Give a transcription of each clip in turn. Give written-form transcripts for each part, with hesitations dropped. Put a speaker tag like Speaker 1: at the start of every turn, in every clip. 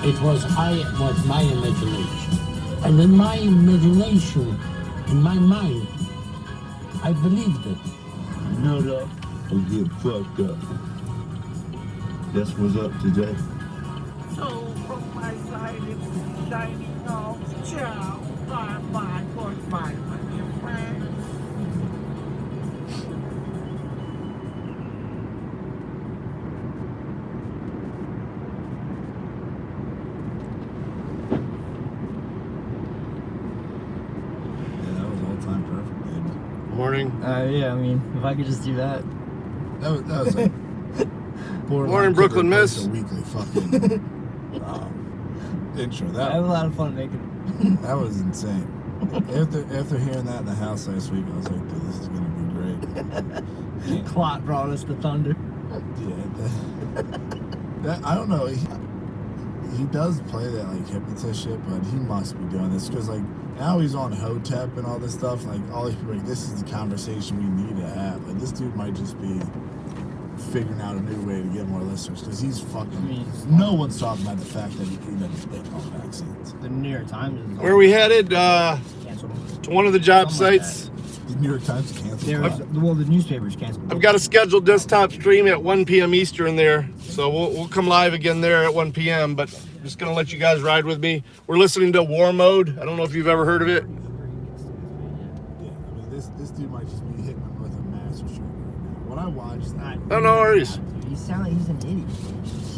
Speaker 1: It was my imagination. And in my imagination, in my mind, I believed it.
Speaker 2: Nut up or get fucked up. That's what's up today.
Speaker 3: So from my side, it's shining off. Ciao. Bye-bye. Goodbye, my dear friends.
Speaker 4: Morning.
Speaker 5: Yeah, I mean, if I could just do that.
Speaker 6: That was like
Speaker 4: Morning, Brooklyn Miss.
Speaker 6: A weekly fucking intro.
Speaker 5: I have a lot of fun making it.
Speaker 6: That was insane. After hearing that in the house last week, I was like, dude, this is gonna be great.
Speaker 5: Clot brought us the thunder.
Speaker 6: Yeah, that I don't know. He does play that like hypnotist shit, but he must be doing this because like now he's on Hotep and all this stuff. Like all these people, like this is the conversation we need to have. Like this dude might just be figuring out a new way to get more listeners because he's fucking. No one's talking about the fact that he doesn't take all vaccines.
Speaker 5: The New York Times is
Speaker 4: Where are we headed?
Speaker 5: canceled.
Speaker 4: To one of the job sites.
Speaker 6: The New York Times canceled.
Speaker 5: Well, the newspaper's canceled.
Speaker 4: I've got a scheduled desktop stream at 1 p.m. Eastern there, so we'll come live again there at 1 p.m. But I'm just gonna let you guys ride with me. We're listening to War Mode. I don't know if you've ever heard of it.
Speaker 6: Yeah, I mean this dude might just be hitting him with a master stroke right now. What I watched,
Speaker 4: Oh, no worries.
Speaker 5: He sounds like he's an idiot.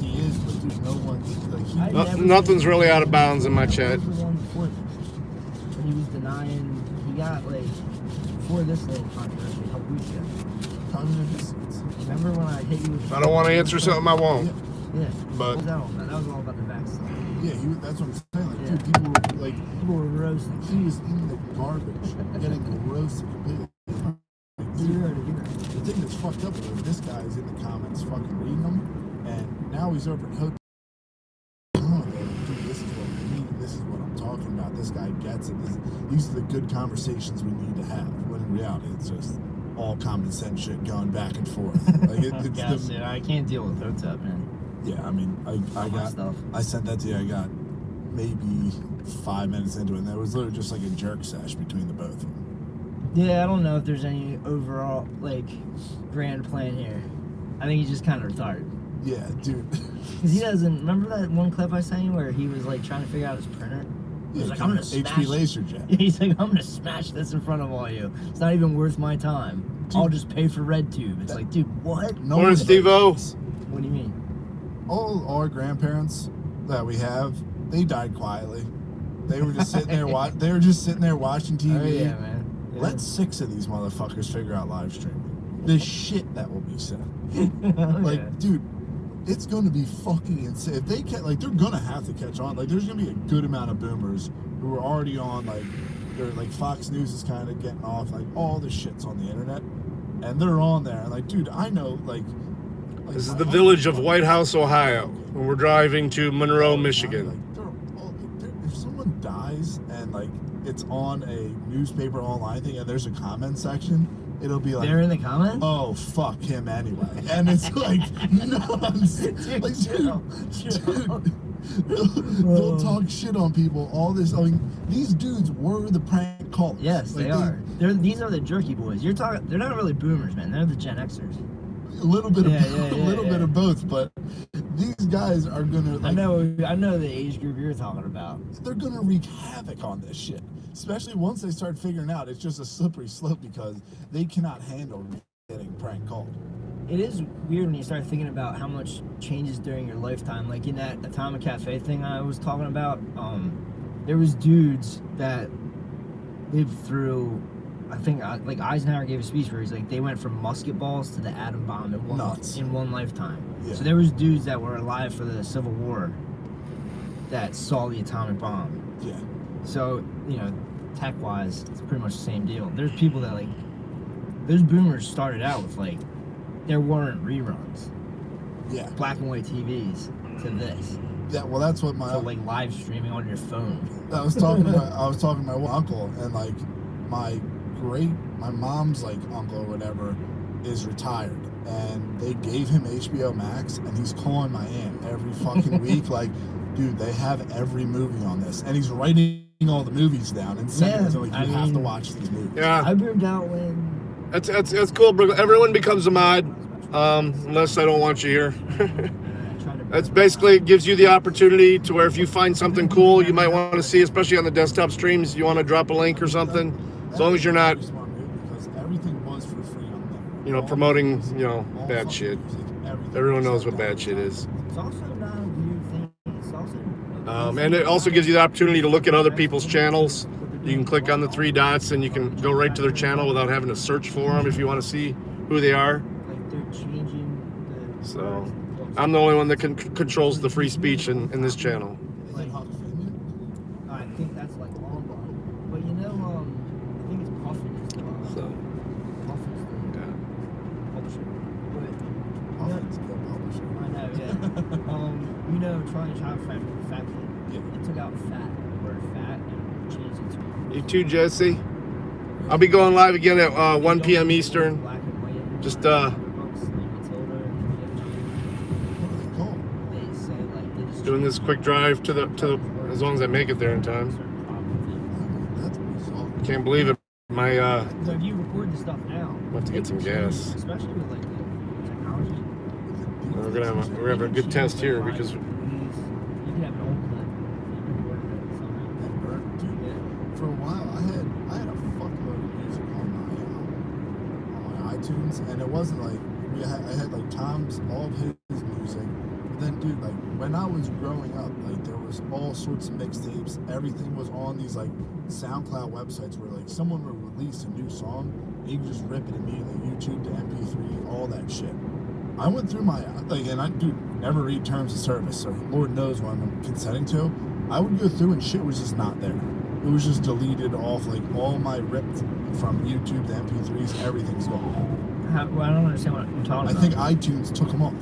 Speaker 6: he is, but dude, no one like he.
Speaker 4: Nothing's really out of bounds in my chat.
Speaker 5: He was the one before this. When he was denying, he got like before this little controversy a couple weeks ago. Remember when I hit you with?
Speaker 4: If I don't want to answer something, I won't.
Speaker 5: Yeah.
Speaker 4: But-
Speaker 5: What was that all about? That was all about the vaccine.
Speaker 6: Yeah, that's what I'm saying. Like,
Speaker 5: Yeah.
Speaker 6: dude,
Speaker 5: People were roasting.
Speaker 6: he was in the garbage, getting roasted completely. Like, dude,
Speaker 5: Zero to hero.
Speaker 6: the thing that's fucked up is this guy is in the comments fucking reading them, and now he's over at Hotel. Dude, this is what we need. This is what I'm talking about. This guy gets it. These are the good conversations we need to have. When in reality, it's just all common sense shit going back and forth. Like it's
Speaker 5: Dude, I can't deal with Hotep, man.
Speaker 6: yeah. I mean, I got
Speaker 5: stuff.
Speaker 6: I sent that to you. I got maybe 5 minutes into it, and there was literally just like a jerk sesh between the both of them.
Speaker 5: Yeah, I don't know if there's any overall like grand plan here. I think he's just kind of retarded.
Speaker 6: Yeah, dude.
Speaker 5: Cause he doesn't remember that one clip I sent you where he was like trying to figure out his printer. He was like, I'm gonna
Speaker 6: HP
Speaker 5: smash.
Speaker 6: LaserJet.
Speaker 5: He's like, I'm gonna smash this in front of all you. It's not even worth my time. I'll just pay for RedTube. It's like, dude, what?
Speaker 6: No
Speaker 4: Morning,
Speaker 6: one
Speaker 4: Steve-O.
Speaker 5: What do you mean?
Speaker 6: All our grandparents that we have, they died quietly. They were just sitting there. They were just sitting there watching TV.
Speaker 5: Oh yeah, man. Yeah.
Speaker 6: Let 6 of these motherfuckers figure out live streaming. The shit that will be said.
Speaker 5: Oh,
Speaker 6: Like,
Speaker 5: yeah.
Speaker 6: dude, it's gonna be fucking insane. If they can, like, they're gonna have to catch on. Like, there's gonna be a good amount of boomers who are already on, like, they're like Fox News is kind of getting off. Like, all this shit's on the internet, and they're on there. And like, dude, I know, like
Speaker 4: This is the village of White House, Ohio, and we're driving to Monroe, Michigan.
Speaker 6: Like, if someone dies and like it's on a newspaper online thing and there's a comment section, it'll be like,
Speaker 5: They're in the comments?
Speaker 6: oh fuck him anyway, and it's like nonsense.
Speaker 5: Dude,
Speaker 6: Like,
Speaker 5: chill.
Speaker 6: dude, they'll talk shit on people. All this. I mean, these dudes were the prank calls.
Speaker 5: Yes,
Speaker 6: Like,
Speaker 5: they are. These are the jerky boys. You're talking. They're not really boomers, man. They're the Gen Xers.
Speaker 6: A little bit
Speaker 5: Yeah,
Speaker 6: of bit of both, but these guys are gonna. Like,
Speaker 5: I know the age group you're talking about.
Speaker 6: they're gonna wreak havoc on this shit. Especially once they start figuring out it's just a slippery slope because they cannot handle getting prank called.
Speaker 5: It is weird when you start thinking about how much changes during your lifetime. Like in that Atomic Cafe thing I was talking about, there was dudes that lived through. I think like Eisenhower gave a speech where he's like they went from musket balls to the atom bomb in one lifetime.
Speaker 6: Yeah.
Speaker 5: So there was dudes that were alive for the Civil War that saw the atomic bomb.
Speaker 6: Yeah.
Speaker 5: So, you know, tech-wise, it's pretty much the same deal. There's people that, like, those boomers started out with, like, there weren't reruns.
Speaker 6: Yeah.
Speaker 5: Black and white TVs to this.
Speaker 6: Yeah. Well, that's what my.
Speaker 5: So, like, live streaming on your phone.
Speaker 6: I was talking to my uncle, and like my mom's like uncle or whatever is retired, and they gave him HBO Max, and he's calling my aunt every fucking week, like, dude, they have every movie on this, and he's writing all the movies down and sending it to like, you have to watch these movies.
Speaker 4: Yeah,
Speaker 5: I burned out when.
Speaker 4: that's cool, bro. Everyone becomes a mod, unless I don't want you here. That's basically, it gives you the opportunity to where if you find something cool you might want to see, especially on the desktop streams, you want to drop a link or something, as long as you're not,
Speaker 6: Because everything was for free on there.
Speaker 4: promoting, bad shit. Everyone knows what bad shit is.
Speaker 5: It's also not a weird thing. It's also.
Speaker 4: And it also gives you the opportunity to look at other people's channels. You can click on the 3 dots and you can go right to their channel without having to search for them if you want to see who they are.
Speaker 5: Like they're changing the.
Speaker 4: So I'm the only one that controls the free speech in this channel.
Speaker 6: Is that Hawk Finn
Speaker 5: I think that's like long gone. But I think it's Puffin is the.
Speaker 4: So
Speaker 5: Puffin's the
Speaker 4: yeah.
Speaker 5: publisher. But
Speaker 6: yet? Hawkins is the publisher.
Speaker 5: I know, yeah. Trying to chop fat kid.
Speaker 6: Yeah.
Speaker 5: It took out fat, the word fat, and changed it to.
Speaker 4: You too, Jesse. I'll be going live again at 1 p.m. Eastern.
Speaker 5: Black and white.
Speaker 4: Just doing this quick drive to the as long as I make it there in time.
Speaker 6: That's bizarre.
Speaker 4: Can't believe it. My
Speaker 5: So if you record the stuff now,
Speaker 4: I'll have to get some gas.
Speaker 5: especially with like the technology.
Speaker 4: We're gonna have a good test here because
Speaker 5: You can have an old clip. You can record it somehow.
Speaker 6: That burnt, dude. For a while, I had a fuckload of music on my iTunes, and it wasn't like I had like Tom's, all of his music. But then, dude, like when I was growing up, like there was all sorts of mixtapes. Everything was on these like SoundCloud websites where like someone would release a new song, and you could just rip it immediately, YouTube to MP3, all that shit. I went through my and I do never read terms of service, so Lord knows what I'm consenting to. I would go through and shit was just not there. It was just deleted off, like all my ripped from YouTube to MP3s, everything's gone.
Speaker 5: Well, I don't understand what you're talking
Speaker 6: I
Speaker 5: about.
Speaker 6: think iTunes took them off.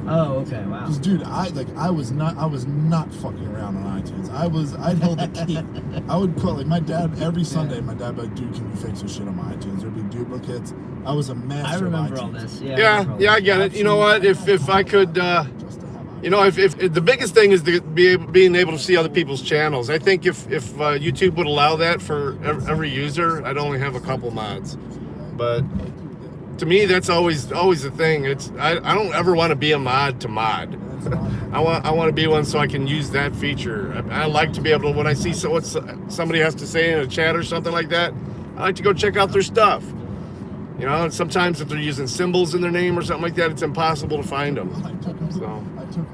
Speaker 5: Oh, okay, wow.
Speaker 6: Cause dude, I was not fucking around on iTunes. I held the key. I would call like my dad every Sunday. My dad would be like, dude, can you fix this shit on my iTunes? There'd be duplicates. I was a master.
Speaker 5: I remember
Speaker 6: of
Speaker 5: all
Speaker 6: iTunes.
Speaker 5: this.
Speaker 4: yeah, I get it. You know what? If I could,
Speaker 6: Just to have iTunes.
Speaker 4: if the biggest thing is being able to see other people's channels. I think if YouTube would allow that for every user, I'd only have a couple mods. But to me, that's always the thing. I don't ever want to be a mod to mod. I want to be one so I can use that feature. I like to be able to, when I see what somebody has to say in a chat or something like that, I like to go check out their stuff. And sometimes if they're using symbols in their name or something like that, it's impossible to find them.
Speaker 6: I took
Speaker 4: So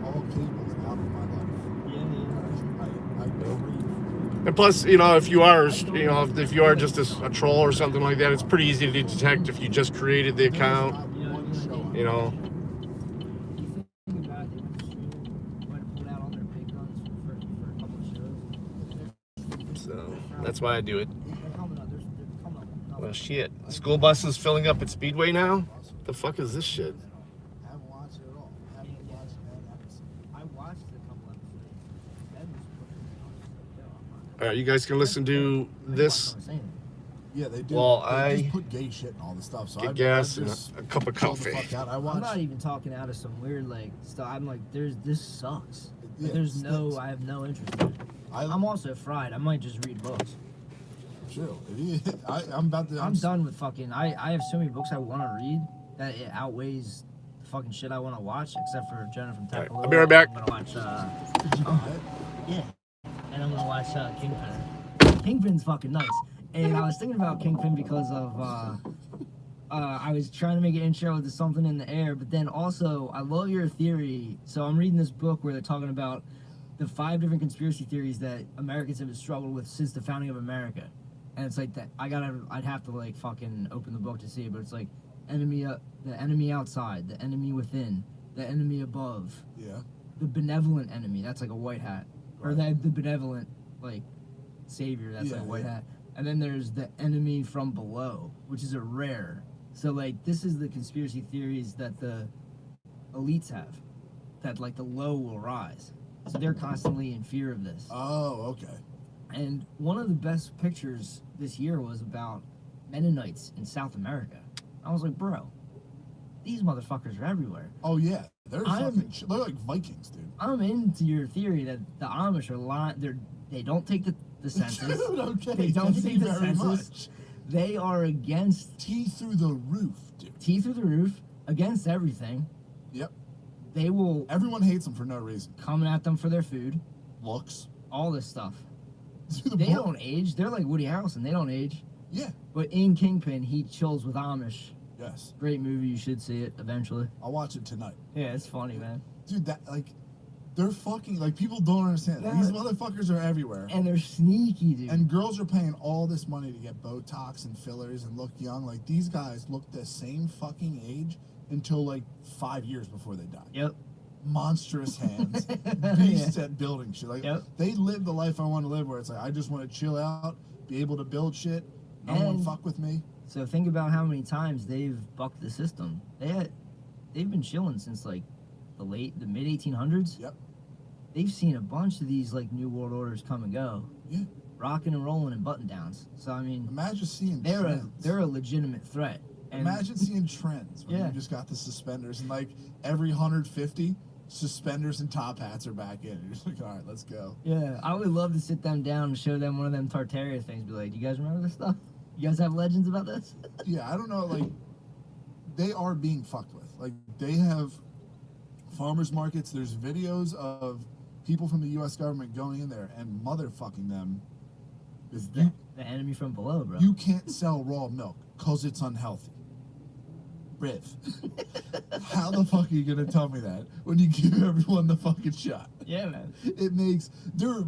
Speaker 6: all cables out of my life. I breathe.
Speaker 4: and plus, if you are just a troll or something like that, it's pretty easy to detect if you just created the account. So that's why I do it. Well, shit. The school bus is filling up at Speedway now? What the fuck is this shit?
Speaker 6: I haven't watched it at all. I haven't watched that episode.
Speaker 5: I watched a couple episodes.
Speaker 4: All right, you guys can listen to this.
Speaker 6: Yeah, they do.
Speaker 4: Well,
Speaker 6: they just put gay shit and all this stuff. So
Speaker 4: Get
Speaker 6: I
Speaker 4: gas and
Speaker 6: just
Speaker 4: a cup of
Speaker 6: chilled the
Speaker 4: coffee.
Speaker 6: fuck out. I
Speaker 5: I'm
Speaker 6: watched.
Speaker 5: not even talking out of some weird stuff. I'm like, this sucks.
Speaker 6: Yeah,
Speaker 5: There's
Speaker 6: it
Speaker 5: no,
Speaker 6: stinks.
Speaker 5: I have no interest in it. I'm also fried. I might just read books.
Speaker 6: Chill. I'm about to.
Speaker 5: I'm done with fucking. I have so many books I want to read that it outweighs the fucking shit I want to watch, except for Jenna from
Speaker 4: All right,
Speaker 5: Tepalo.
Speaker 4: I'll be right back.
Speaker 5: I'm gonna watch.
Speaker 6: Did you buy it?
Speaker 5: Yeah, and I'm gonna watch Kingpin. Kingpin's fucking nice. And I was thinking about Kingpin because of I was trying to make an intro to something in the air, but then also I love your theory. So I'm reading this book where they're talking about the 5 different conspiracy theories that Americans have struggled with since the founding of America. And it's like that I'd have to fucking open the book to see it, but it's like the enemy outside, the enemy within, the enemy above,
Speaker 6: Yeah.
Speaker 5: the benevolent enemy, that's like a white hat. Or the benevolent savior, that's like a white hat. And then there's the enemy from below, which is a rare. So this is the conspiracy theories that the elites have, that the low will rise. So they're constantly in fear of this.
Speaker 6: Oh, okay.
Speaker 5: And one of the best pictures this year was about Mennonites in South America. I was like, bro, these motherfuckers are everywhere.
Speaker 6: Oh yeah, they're
Speaker 5: I'm-
Speaker 6: they're like Vikings, dude.
Speaker 5: I'm into your theory that the Amish are lying. They don't take the census.
Speaker 6: Dude, okay.
Speaker 5: They don't
Speaker 6: thank
Speaker 5: take
Speaker 6: you
Speaker 5: the
Speaker 6: very
Speaker 5: census.
Speaker 6: much.
Speaker 5: They are against
Speaker 6: Teeth through the roof, dude.
Speaker 5: teeth through the roof, against everything.
Speaker 6: Yep.
Speaker 5: They will
Speaker 6: Everyone hates them for no reason.
Speaker 5: come at them for their food,
Speaker 6: Looks.
Speaker 5: all this stuff.
Speaker 6: Dude, the
Speaker 5: They
Speaker 6: bull-
Speaker 5: don't age. They're like Woody Harrelson. They don't age.
Speaker 6: Yeah.
Speaker 5: But in Kingpin, he chills with Amish.
Speaker 6: Yes.
Speaker 5: Great movie. You should see it eventually.
Speaker 6: I'll watch it tonight.
Speaker 5: Yeah, it's funny, man.
Speaker 6: Dude, that like they're fucking like people don't understand.
Speaker 5: Yeah.
Speaker 6: These motherfuckers are everywhere.
Speaker 5: And they're sneaky, dude.
Speaker 6: And girls are paying all this money to get Botox and fillers and look young. Like these guys look the same fucking age until like 5 years before they die.
Speaker 5: Yep.
Speaker 6: Monstrous hands, beasts at building shit. Like
Speaker 5: Yep.
Speaker 6: they live the life I want to live, where it's like I just want to chill out, be able to build shit. No one
Speaker 5: And-
Speaker 6: fuck with me.
Speaker 5: So think about how many times they've bucked the system. They've been chilling since like the mid 1800s.
Speaker 6: Yep.
Speaker 5: They've seen a bunch of these like new world orders come and go.
Speaker 6: Yeah.
Speaker 5: Rocking and rolling and button downs. So I mean,
Speaker 6: Imagine seeing
Speaker 5: they're
Speaker 6: trends.
Speaker 5: a legitimate threat. And
Speaker 6: Imagine seeing trends when
Speaker 5: Yeah.
Speaker 6: you just got the suspenders and like every 150 suspenders and top hats are back in. You're just like, all right, let's go.
Speaker 5: yeah, I would love to sit them down and show them one of them Tartaria things. Be like, do you guys remember this stuff? You guys have legends about this?
Speaker 6: Yeah, I don't know. Like, they are being fucked with. Like, they have farmers markets. There's videos of people from the U.S. government going in there and motherfucking them. Is
Speaker 5: The enemy from below, bro.
Speaker 6: you can't sell raw milk because it's unhealthy. Riv. How the fuck are you gonna tell me that when you give everyone the fucking shot?
Speaker 5: Yeah, man.
Speaker 6: It makes they're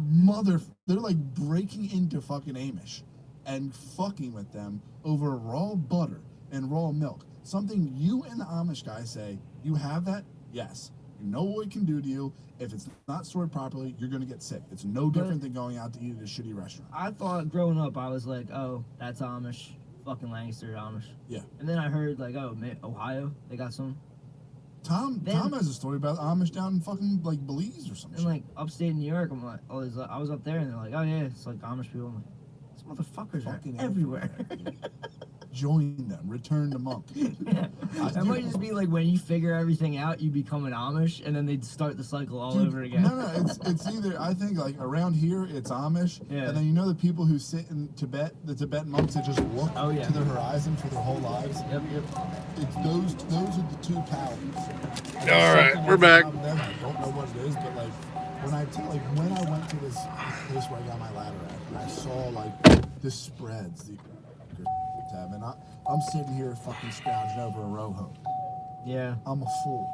Speaker 6: like breaking into fucking Amish and fucking with them over raw butter and raw milk. Something you and the Amish guy say, you have that? Yes. You know what it can do to you. If it's not stored properly, you're gonna get sick. It's no different than going out to eat at a shitty restaurant.
Speaker 5: I thought growing up, I was like, oh, that's Amish. Fucking Lancaster Amish.
Speaker 6: Yeah.
Speaker 5: And then I heard like, oh, Ohio, they got some.
Speaker 6: Tom has a story about Amish down in fucking like Belize or something.
Speaker 5: And like upstate New York, I'm like, I was up there and they're like, oh yeah, it's like Amish people. I'm like, these motherfuckers
Speaker 6: Fucking
Speaker 5: are everywhere.
Speaker 6: Join them. Return to monk.
Speaker 5: Yeah. That might just be like when you figure everything out, you become an Amish, and then they'd start the cycle all
Speaker 6: Dude,
Speaker 5: over again.
Speaker 6: No, it's either I think like around here it's Amish,
Speaker 5: Yeah.
Speaker 6: and then you know the people who sit in Tibet, the Tibetan monks that just look
Speaker 5: Oh, yeah.
Speaker 6: to the horizon for their whole lives.
Speaker 5: Yep.
Speaker 6: It's those are the two powers.
Speaker 4: All right, we're back.
Speaker 6: I don't know what it is, but like when I went to this place where I got my ladder at, and I saw like the spreads, the tab, and I'm sitting here fucking scrounging over a row hoe.
Speaker 5: Yeah.
Speaker 6: I'm a fool.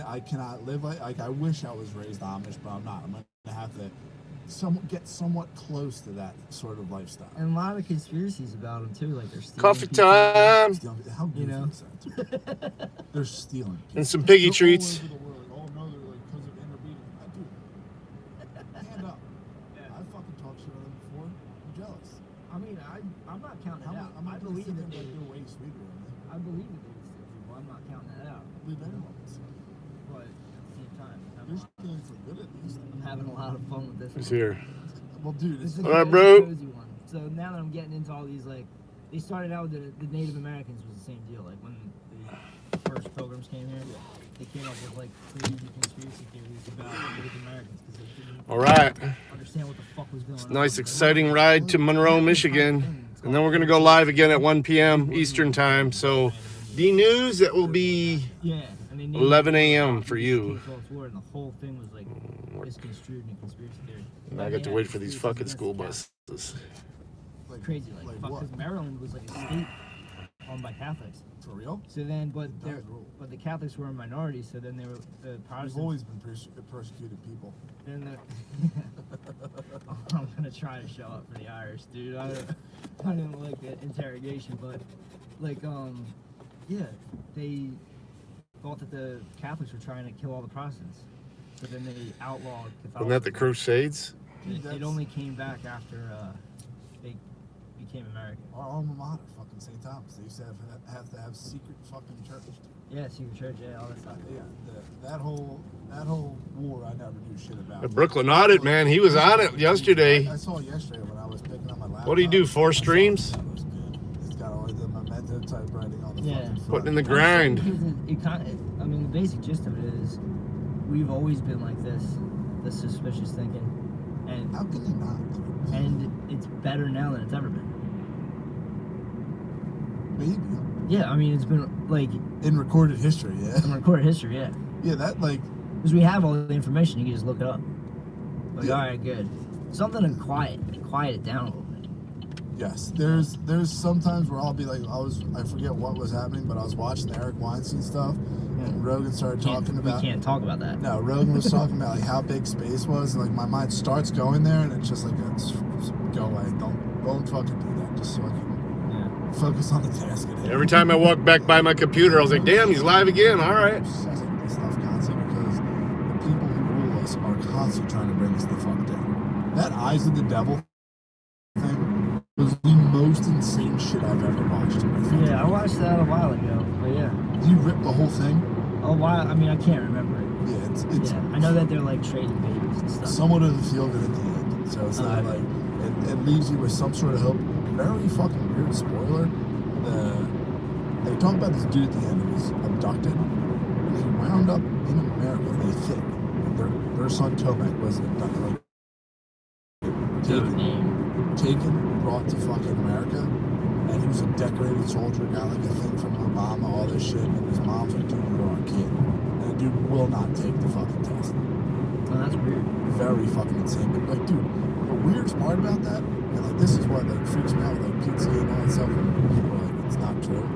Speaker 6: I cannot live like I wish I was raised Amish, but I'm not. I'm gonna have to get somewhat close to that sort of lifestyle.
Speaker 5: And a lot of conspiracies about them too, like they're stealing
Speaker 4: Coffee
Speaker 5: people.
Speaker 4: time
Speaker 6: How goofy
Speaker 5: You know?
Speaker 6: is that, dude? They're stealing.
Speaker 4: and some piggy
Speaker 6: They're
Speaker 4: treats.
Speaker 6: all over the world. Oh no, they're like because of interbreeding. Hand up.
Speaker 5: Yeah.
Speaker 6: I fucking talked shit on them before. I'm jealous.
Speaker 5: I mean, I'm not counting it out.
Speaker 6: I'm
Speaker 5: I
Speaker 6: not
Speaker 5: believe
Speaker 6: that
Speaker 5: that they.
Speaker 6: they're way sweeter than me.
Speaker 5: I believe that they would steal people. I'm not counting that out.
Speaker 6: Leave anyone else.
Speaker 5: But at the same time,
Speaker 6: You're stealing for good at least.
Speaker 5: I'm having a lot of fun with this.
Speaker 4: Who's
Speaker 5: one.
Speaker 4: here?
Speaker 6: Well, dude,
Speaker 5: This
Speaker 6: it's
Speaker 5: is
Speaker 4: All right,
Speaker 5: a
Speaker 4: bro.
Speaker 5: cozy one. So now that I'm getting into all these, like, they started out with the Native Americans was the same deal. Like when the first pilgrims came here, they came up with like crazy conspiracy theories about Native Americans because they didn't
Speaker 4: All right.
Speaker 5: understand what the fuck was going on.
Speaker 4: Nice, exciting ride to Monroe, Michigan. And then we're going to go live again at 1 p.m. Eastern time. So the news, that will be
Speaker 5: Yeah, and they named
Speaker 4: 11
Speaker 5: it
Speaker 4: a.m. for you.
Speaker 5: K-12 and the whole thing was like misconstrued and conspiracy theory.
Speaker 4: And I got to wait for these fucking school buses.
Speaker 6: like,
Speaker 5: Crazy, like fuck,
Speaker 6: what?
Speaker 5: because Maryland was like a state owned by Catholics.
Speaker 6: For real?
Speaker 5: So then, but
Speaker 6: That rule.
Speaker 5: the Catholics were a minority. So then they were the
Speaker 6: We've
Speaker 5: Protestants.
Speaker 6: always been persecuted people.
Speaker 5: Then I'm gonna try to show up for the Irish, dude. I didn't like the interrogation, but like yeah, they thought that the Catholics were trying to kill all the Protestants. So then they outlawed Catholicism.
Speaker 4: Wasn't that the Crusades?
Speaker 5: It only came back after they became American.
Speaker 6: Our alma mater, fucking St. Thomas. They used to have to have secret fucking church.
Speaker 5: Yeah, secret church, yeah, all that stuff.
Speaker 6: Yeah, that whole war I never knew shit about.
Speaker 4: The Brooklyn audit, man. He was on it yesterday.
Speaker 6: I saw it yesterday when I was picking up my laptop.
Speaker 4: What do you do, 4 streams?
Speaker 6: It was good. It's got all the memento typewriting on
Speaker 5: Yeah.
Speaker 6: fucking
Speaker 4: Putting in
Speaker 6: fuck.
Speaker 4: the grind.
Speaker 5: It kind of, I mean, the basic gist of it is we've always been like this suspicious thinking. And
Speaker 6: How can you not?
Speaker 5: and it's better now than it's ever been.
Speaker 6: Maybe.
Speaker 5: Yeah, I mean, it's been like
Speaker 6: In recorded history, yeah.
Speaker 5: in recorded history, yeah.
Speaker 6: Yeah, that like
Speaker 5: Because we have all the information, you can just look it up. Like,
Speaker 6: Yeah.
Speaker 5: all right, good. Something to quiet it down a little bit.
Speaker 6: yes. There's sometimes where I'll be like I forget what was happening, but I was watching the Eric Weinstein stuff and Rogan started talking about
Speaker 5: We can't talk about that.
Speaker 6: No, Rogan was talking about like how big space was, and like my mind starts going there, and it's just like just go away. Don't fucking do that. Just fucking
Speaker 5: Yeah.
Speaker 6: focus on the task at hand.
Speaker 4: Every time I walk back by my computer, I was like, damn, he's live again. All right.
Speaker 6: Obsessing with stuff constantly because the people who rule us are constantly trying to bring us the fuck down. That Eyes of the Devil thing was the most insane shit I've ever watched.
Speaker 5: Yeah, I watched that a while ago, but yeah.
Speaker 6: You ripped the whole thing?
Speaker 5: A while, I mean, I can't remember it.
Speaker 6: Yeah, it's
Speaker 5: Yeah, I know that they're like trading babies and stuff.
Speaker 6: somewhat of the feel of it at the end. So it's not like it leaves you with some sort of hope. Very fucking weird spoiler. They talk about this dude at the end who was abducted, and he wound up in America. They think their son Tomek was abducted, like taken, brought to fucking America, and he was a decorated soldier, got like a thing from Obama, all this shit, and his mom's like, dude, you're our kid. And the dude will not take the fucking test.
Speaker 5: Oh, that's weird.
Speaker 6: Very fucking insane. But like, dude, the weirdest part about that, and like this is what like freaks me out with like pizza and all that stuff, and people are like, it's not true.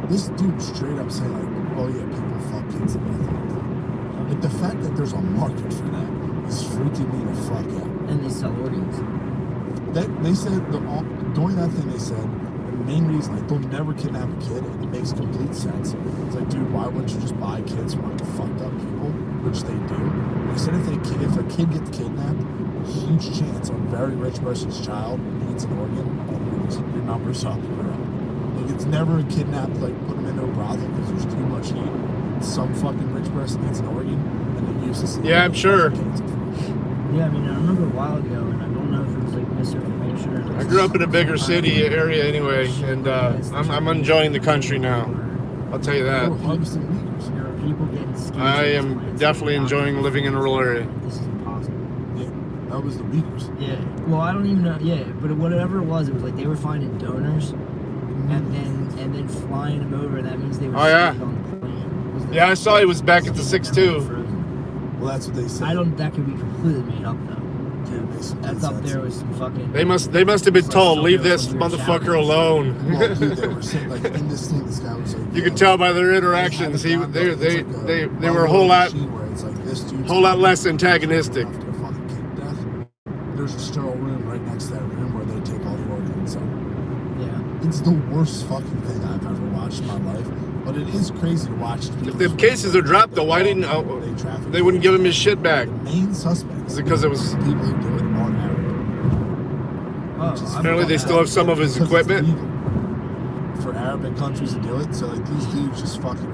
Speaker 6: This dude straight up saying like, oh yeah, people fuck kids and everything. Like the fact that there's a market for that is freaking me the fuck out.
Speaker 5: And they sell organs.
Speaker 6: They said during that thing they said the main reason like they'll never kidnap a kid, and it makes complete sense. It's like, dude, why wouldn't you just buy kids from like fucked up people, which they do. They said if a kid gets kidnapped, huge chance a very rich person's child needs an organ, and your numbers up. Like it's never a kidnap like put them into a brothel because there's too much heat. Some fucking rich person needs an organ, and they use this.
Speaker 4: Yeah, I'm sure.
Speaker 5: Yeah, I mean, I remember a while ago, and I don't know if it was like misinformation or.
Speaker 4: I grew up in a bigger city area anyway, and I'm enjoying the country now. I'll tell you that.
Speaker 5: There are people getting skin
Speaker 4: I am
Speaker 5: transplants
Speaker 4: definitely
Speaker 5: and
Speaker 4: enjoying
Speaker 5: doctors
Speaker 4: living in a rural area.
Speaker 5: This is impossible.
Speaker 6: Yeah, that was the Uyghurs.
Speaker 5: Yeah. Well, I don't even know. Yeah, but whatever it was like they were finding donors, and then flying them over. That means they were.
Speaker 4: Oh, yeah.
Speaker 5: on the plane.
Speaker 4: Yeah, I saw he was back at the 6'2".
Speaker 6: Well, that's what they said.
Speaker 5: That could be completely made up though.
Speaker 6: Dude,
Speaker 5: That's up there with some fucking.
Speaker 4: They must have been told, leave this motherfucker alone.
Speaker 6: Well, dude, they were saying like in this thing, this guy was like.
Speaker 4: You could tell by their interactions. They were a whole lot less antagonistic.
Speaker 6: After a fucking kid death, there's a sterile room right next to that room where they take all the organs. So
Speaker 5: Yeah.
Speaker 6: it's the worst fucking thing I've ever watched in my life. But it is crazy to watch.
Speaker 4: If the cases are dropped, though, why didn't they wouldn't give him his shit back?
Speaker 6: The main suspects.
Speaker 4: Is it because it was
Speaker 6: the people who do it aren't Arab.
Speaker 5: Oh,
Speaker 4: apparently they still have some of his
Speaker 6: Because it's
Speaker 4: equipment?
Speaker 6: legal for Arabic countries to do it. So like these dudes just fucking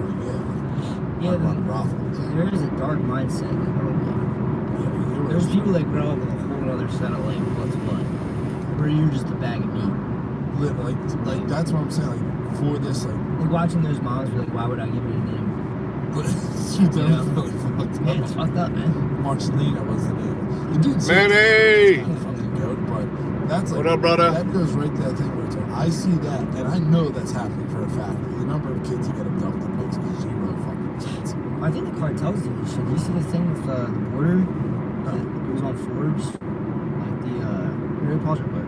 Speaker 5: Yeah,
Speaker 6: run brothels.
Speaker 5: there is a dark mindset in the world.
Speaker 6: Yeah,
Speaker 5: There's people that grow up with a whole other set of like what's what, where you're just a bag of meat.
Speaker 6: like that's what I'm saying. Like for this, like
Speaker 5: Watching those moms be like, why would I give you a name?
Speaker 6: dude, that was really fucked up.
Speaker 5: Yeah, it's fucked up, man.
Speaker 6: Marcelina was the name. The dude
Speaker 4: Manny!
Speaker 6: fucking goat, but that's like
Speaker 4: What up, brother?
Speaker 6: That goes right to that thing where it's like I see that, and I know that's happening for a fact. The number of kids who get abducted makes zero fucking sense.
Speaker 5: I think the cartels do this shit. Do you see the thing with the border? It was on Forbes. Like the pause your book.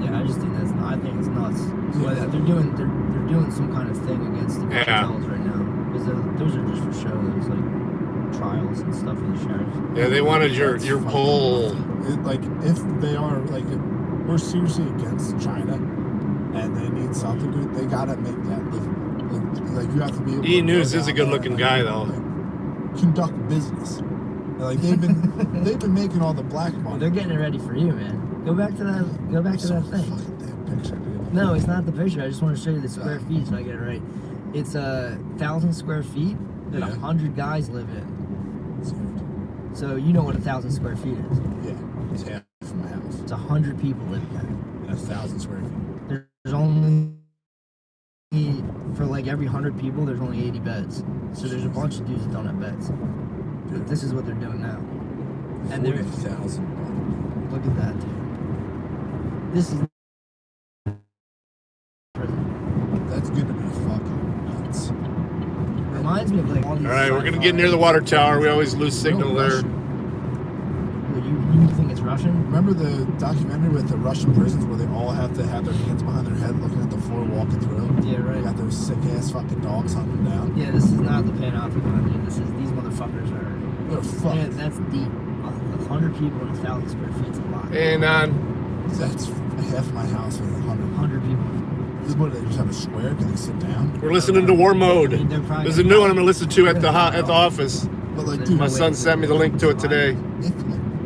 Speaker 5: Yeah, I just think I think it's nuts. But they're doing some kind of thing against the cartels right now. Because those are just for show. There's like trials and stuff for the sheriffs.
Speaker 4: Yeah, they wanted your poll.
Speaker 6: Like if they are like if we're seriously against China and they need something good, they gotta make that livable. Like you have to be able.
Speaker 4: E
Speaker 6: to
Speaker 4: News
Speaker 6: go
Speaker 4: is a
Speaker 6: down
Speaker 4: good-looking
Speaker 6: there and,
Speaker 4: guy, though.
Speaker 6: like, conduct business. And, like they've been making all the black money.
Speaker 5: Well, they're getting it ready for you, man. Go back to that thing.
Speaker 6: Fucking damn picture, dude.
Speaker 5: No, it's not the picture. I just want to show you the square feet so I get it right. It's 1,000 square feet that 100 guys live in.
Speaker 6: It's huge.
Speaker 5: So you know what 1,000 square feet is.
Speaker 6: Yeah, it's half of my house.
Speaker 5: It's 100 people live there.
Speaker 6: 1,000 square feet.
Speaker 5: There's only, for like every 100 people, there's only 80 beds. So there's a bunch of dudes that don't have beds. But this is what they're doing now. And they're
Speaker 6: 40,000.
Speaker 5: look at that, dude. This is
Speaker 6: That's gonna be fucking nuts.
Speaker 5: reminds me of like all these.
Speaker 4: All right, we're gonna get near the water tower. We always lose signal there.
Speaker 5: You think it's Russian?
Speaker 6: Remember the documentary with the Russian prisons where they all have to have their hands behind their head looking at the floor walking through?
Speaker 5: Yeah,
Speaker 6: They
Speaker 5: right.
Speaker 6: got those sick ass fucking dogs hunting them down.
Speaker 5: Yeah, this is not the Panopticon, dude. This is these motherfuckers are.
Speaker 6: They're fucked.
Speaker 5: Yeah, that's deep. 100 people in 1,000 square feet is a lot.
Speaker 4: And
Speaker 6: That's half my house with 100.
Speaker 5: 100 people.
Speaker 6: This what, they just have a square? Can they sit down?
Speaker 4: we're listening to War Mode. There's a new one I'm gonna listen to at the office.
Speaker 6: But like, dude,
Speaker 4: My son sent me the link to it today.
Speaker 6: if,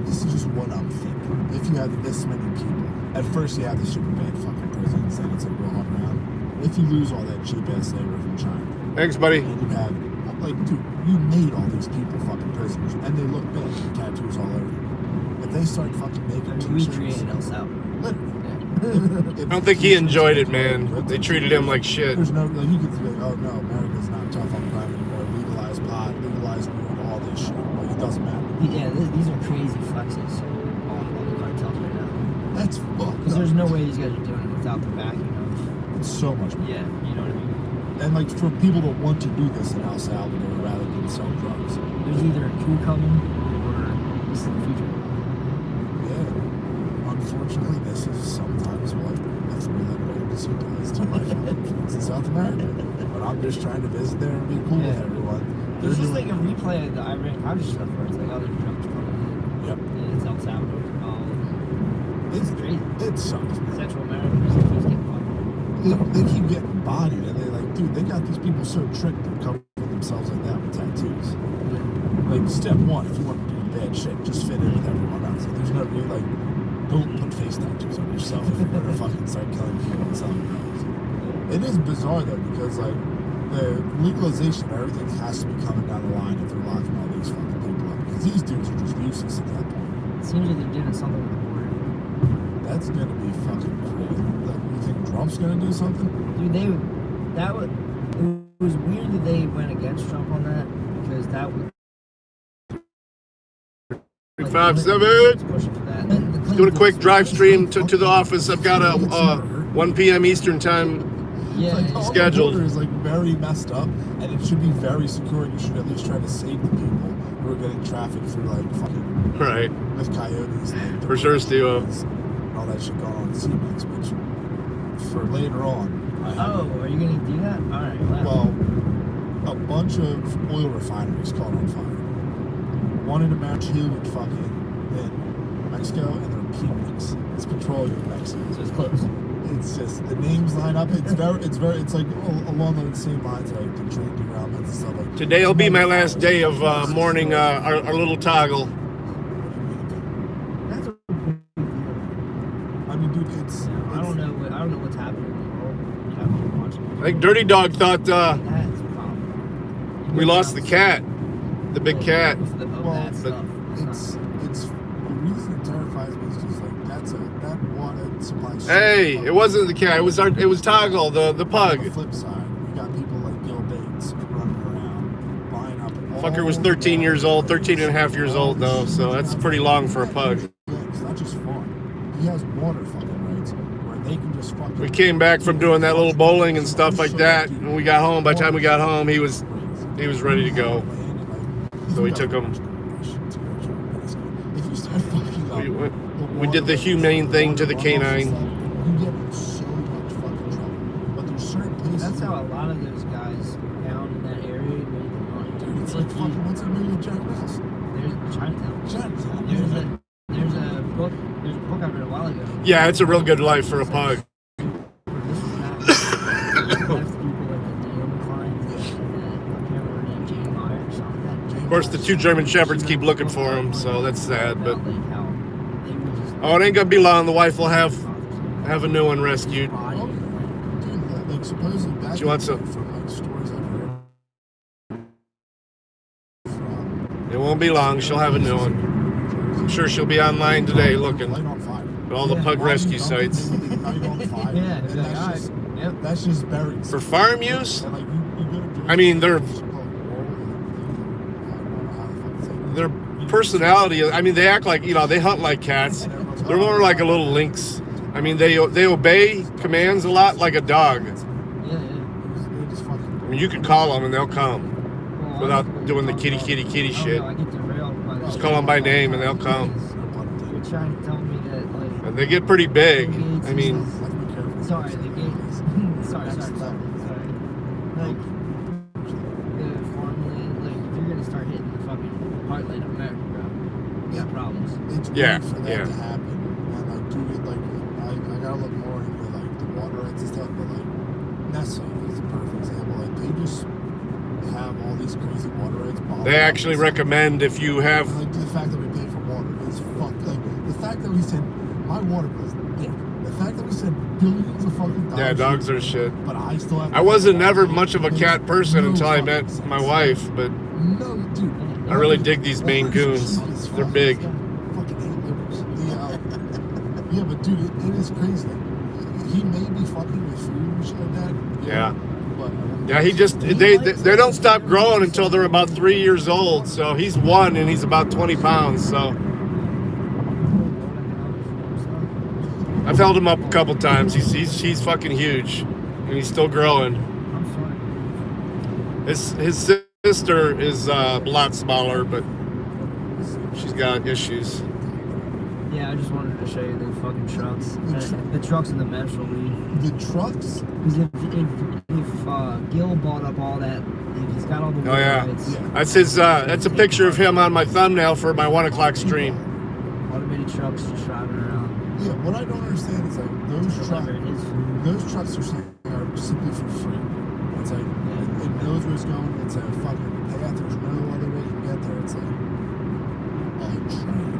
Speaker 6: this is just what I'm thinking. If you have this many people, at first you have the super bad fucking prisons, and it's like real hard around. If you lose all that cheap ass labor from China,
Speaker 4: Thanks, buddy.
Speaker 6: and you have, like, dude, you made all these people fucking prisoners, and they look bad, with tattoos all over them. If they start fucking making
Speaker 5: We
Speaker 6: t-shirts,
Speaker 5: created El Salvador.
Speaker 6: literally.
Speaker 4: I don't think he enjoyed it, man. They treated him like shit.
Speaker 6: There's no, like, you could be like, oh no, America's not tough on crime anymore. Legalize pot, legalize weed, all this shit. Like, it doesn't matter.
Speaker 5: Yeah, these are crazy flexes on the cartels right now.
Speaker 6: That's fucked.
Speaker 5: Because there's no way these guys are doing it without the backing of.
Speaker 6: It's so much money.
Speaker 5: Yeah, you know what I mean?
Speaker 6: And like for people that want to do this in El Salvador rather than sell drugs.
Speaker 5: There's either a coup coming or this is the future.
Speaker 6: Yeah. Unfortunately, this is sometimes what a three-letter agency does to my fucking friends in South America. But I'm just trying to visit there and be cool with
Speaker 5: Yeah.
Speaker 6: everyone.
Speaker 5: This is like a replay of the Iran-Contra stuff where it's like, oh, there's drugs coming in.
Speaker 6: Yep.
Speaker 5: And it's El Salvador.
Speaker 6: It's
Speaker 5: It's crazy.
Speaker 6: It sucks, man.
Speaker 5: Central America just keeps getting caught.
Speaker 6: They keep getting bodied, and they like, dude, they got these people so tricked to cover themselves like that with tattoos. Like, step one, if you want to do bad shit, just fit in with everyone else. Like, there's no real, like, don't put face tattoos on yourself if you're gonna fucking start killing people and selling drugs. It is bizarre though, because like the legalization of everything has to be coming down the line if they're locking all these fucking people up. Because these dudes are just useless at that point.
Speaker 5: It seems like they're doing something with the border.
Speaker 6: That's gonna be fucking crazy. Like, you think Trump's gonna do something?
Speaker 5: Dude, it was weird that they went against Trump on that because that was
Speaker 4: 357.
Speaker 5: pushing for that. And the
Speaker 4: Doing a quick
Speaker 5: Clintons-
Speaker 4: drive stream to the office. I've got a 1 p.m. Eastern time.
Speaker 5: Yeah,
Speaker 6: Like, all
Speaker 4: Scheduled.
Speaker 6: the border is like very messed up, and it should be very secure. And you should at least try to save the people who are getting trafficked through like fucking
Speaker 4: Right.
Speaker 6: with coyotes. And
Speaker 4: For sure, Steve-O.
Speaker 6: and all that shit going on in CMAX, which for later on. I have,
Speaker 5: Oh, are you gonna do that? All right. Wow.
Speaker 6: well, a bunch of oil refineries caught on fire. One in America, two in fucking in Mexico, and they're Pemex. It's petroleum in Mexico.
Speaker 5: So it's close.
Speaker 6: It's just the names line up. It's like along those same lines, like the train derailments and stuff like.
Speaker 4: Today will be my last day of mourning our little toggle.
Speaker 5: That's a big deal.
Speaker 6: I mean, dude, it's.
Speaker 5: I don't know what's happening in the world. You have to watch it.
Speaker 4: I think Dirty Dog thought
Speaker 5: That's a problem.
Speaker 4: we lost the cat, the big cat.
Speaker 5: Well,
Speaker 6: Well,
Speaker 5: that
Speaker 4: but
Speaker 5: stuff.
Speaker 6: It's the reason it terrifies me is just like that water supplies.
Speaker 4: Hey, it wasn't the cat. It was Toggle, the
Speaker 6: On
Speaker 4: pug.
Speaker 6: the flip side, we got people like Bill Bates running around, buying up.
Speaker 4: Fucker was
Speaker 6: all
Speaker 4: 13
Speaker 6: the-
Speaker 4: years old, 13 and a half years old though, so that's pretty long for a pug.
Speaker 6: Yeah, it's not just farm. He has water fucking rights where they can just fucking.
Speaker 4: We came back from doing that little bowling and stuff like that, and we got home. By the time we got home, he was ready to go. So we took him.
Speaker 6: If you start fucking up,
Speaker 4: We did the humane thing to the canine.
Speaker 6: You get in so much fucking trouble. But there's certain places.
Speaker 5: That's how a lot of those guys down in that area made their money.
Speaker 6: Dude, it's like fucking what's a million Jack Russell?
Speaker 5: There's Chinatown.
Speaker 6: Chinatown.
Speaker 5: There's a book I read a while ago.
Speaker 4: Yeah, it's a real good life for a pug.
Speaker 5: This is not left people like the DM clients and I can't remember her name, Jane Meyer or something.
Speaker 4: Of course, the two German Shepherds keep looking for him, so that's sad. But
Speaker 5: Like how they would just
Speaker 4: oh, it ain't gonna be long. The wife will have a new one rescued.
Speaker 5: body and
Speaker 6: Dude, like supposedly back
Speaker 4: She wants
Speaker 6: from
Speaker 4: to-
Speaker 6: like stories I've heard. From
Speaker 4: It won't be long. She'll have a new one. I'm sure she'll be online today looking.
Speaker 6: Light on fire.
Speaker 4: all the
Speaker 5: Yeah.
Speaker 4: pug
Speaker 6: Why are you
Speaker 4: rescue
Speaker 6: dumping
Speaker 4: sites.
Speaker 6: it? Now you're on fire.
Speaker 5: Yeah,
Speaker 6: And
Speaker 5: it's like,
Speaker 6: that's
Speaker 5: all
Speaker 6: just,
Speaker 5: right. Yep.
Speaker 6: that's just buried.
Speaker 4: For farm use,
Speaker 6: And like you go to
Speaker 4: I mean, their personality, I mean, they act like, you know, they hunt like cats. They're more like a little lynx. I mean, they obey commands a lot like a dog.
Speaker 5: Yeah, yeah.
Speaker 4: I mean, you can call them and they'll come
Speaker 5: Well,
Speaker 4: without doing the kitty shit.
Speaker 5: I get derailed by
Speaker 4: Just call them by name and they'll come.
Speaker 5: You're trying to tell me that, like,
Speaker 4: And they get pretty big. I mean,
Speaker 5: sorry, the gates. sorry. Like, the farmland, like, if you're gonna start hitting the fucking heartland of America, bro, you got problems.
Speaker 6: It's
Speaker 4: Yeah,
Speaker 6: weird for that
Speaker 4: yeah.
Speaker 6: to happen. And like, dude, like, I gotta look more into like the water rights and stuff, but like, Nessa is a perfect example. Like, they just have all these crazy water rights.
Speaker 4: they actually recommend if you have,
Speaker 6: Like, the fact that we pay for water is fucked. Like, the fact that we said my water bill is dick. The fact that we said billions of fucking dollars.
Speaker 4: yeah, dogs are shit.
Speaker 6: But I still have.
Speaker 4: I wasn't never much of a cat person until I met my wife, but
Speaker 6: No, dude.
Speaker 4: I really dig these Maine Coons. They're big.
Speaker 6: Fucking hate livers. Yeah, but dude, it is crazy. Like, he may be fucking with food and shit like that.
Speaker 4: Yeah.
Speaker 6: But
Speaker 4: Yeah, he just, they don't stop growing until they're about 3 years old. So he's 1 and he's about 20 pounds. So I've held him up a couple times. He's fucking huge and he's still growing. His sister is a lot smaller, but she's got issues.
Speaker 5: Yeah, I just wanted to show you the fucking trucks. The trucks in the Metro League.
Speaker 6: the trucks.
Speaker 5: Because if Gil bought up all that, if he's got all the
Speaker 4: Oh yeah,
Speaker 5: rights,
Speaker 4: that's his. That's a picture of him on my thumbnail for my 1 o'clock stream.
Speaker 5: automated trucks just driving around.
Speaker 6: Yeah, what I don't understand is like
Speaker 5: Whatever it is.
Speaker 6: those trucks are simply for free. It's like it knows where it's going. It's a fucking path. There's no other way you can get there. It's like a train.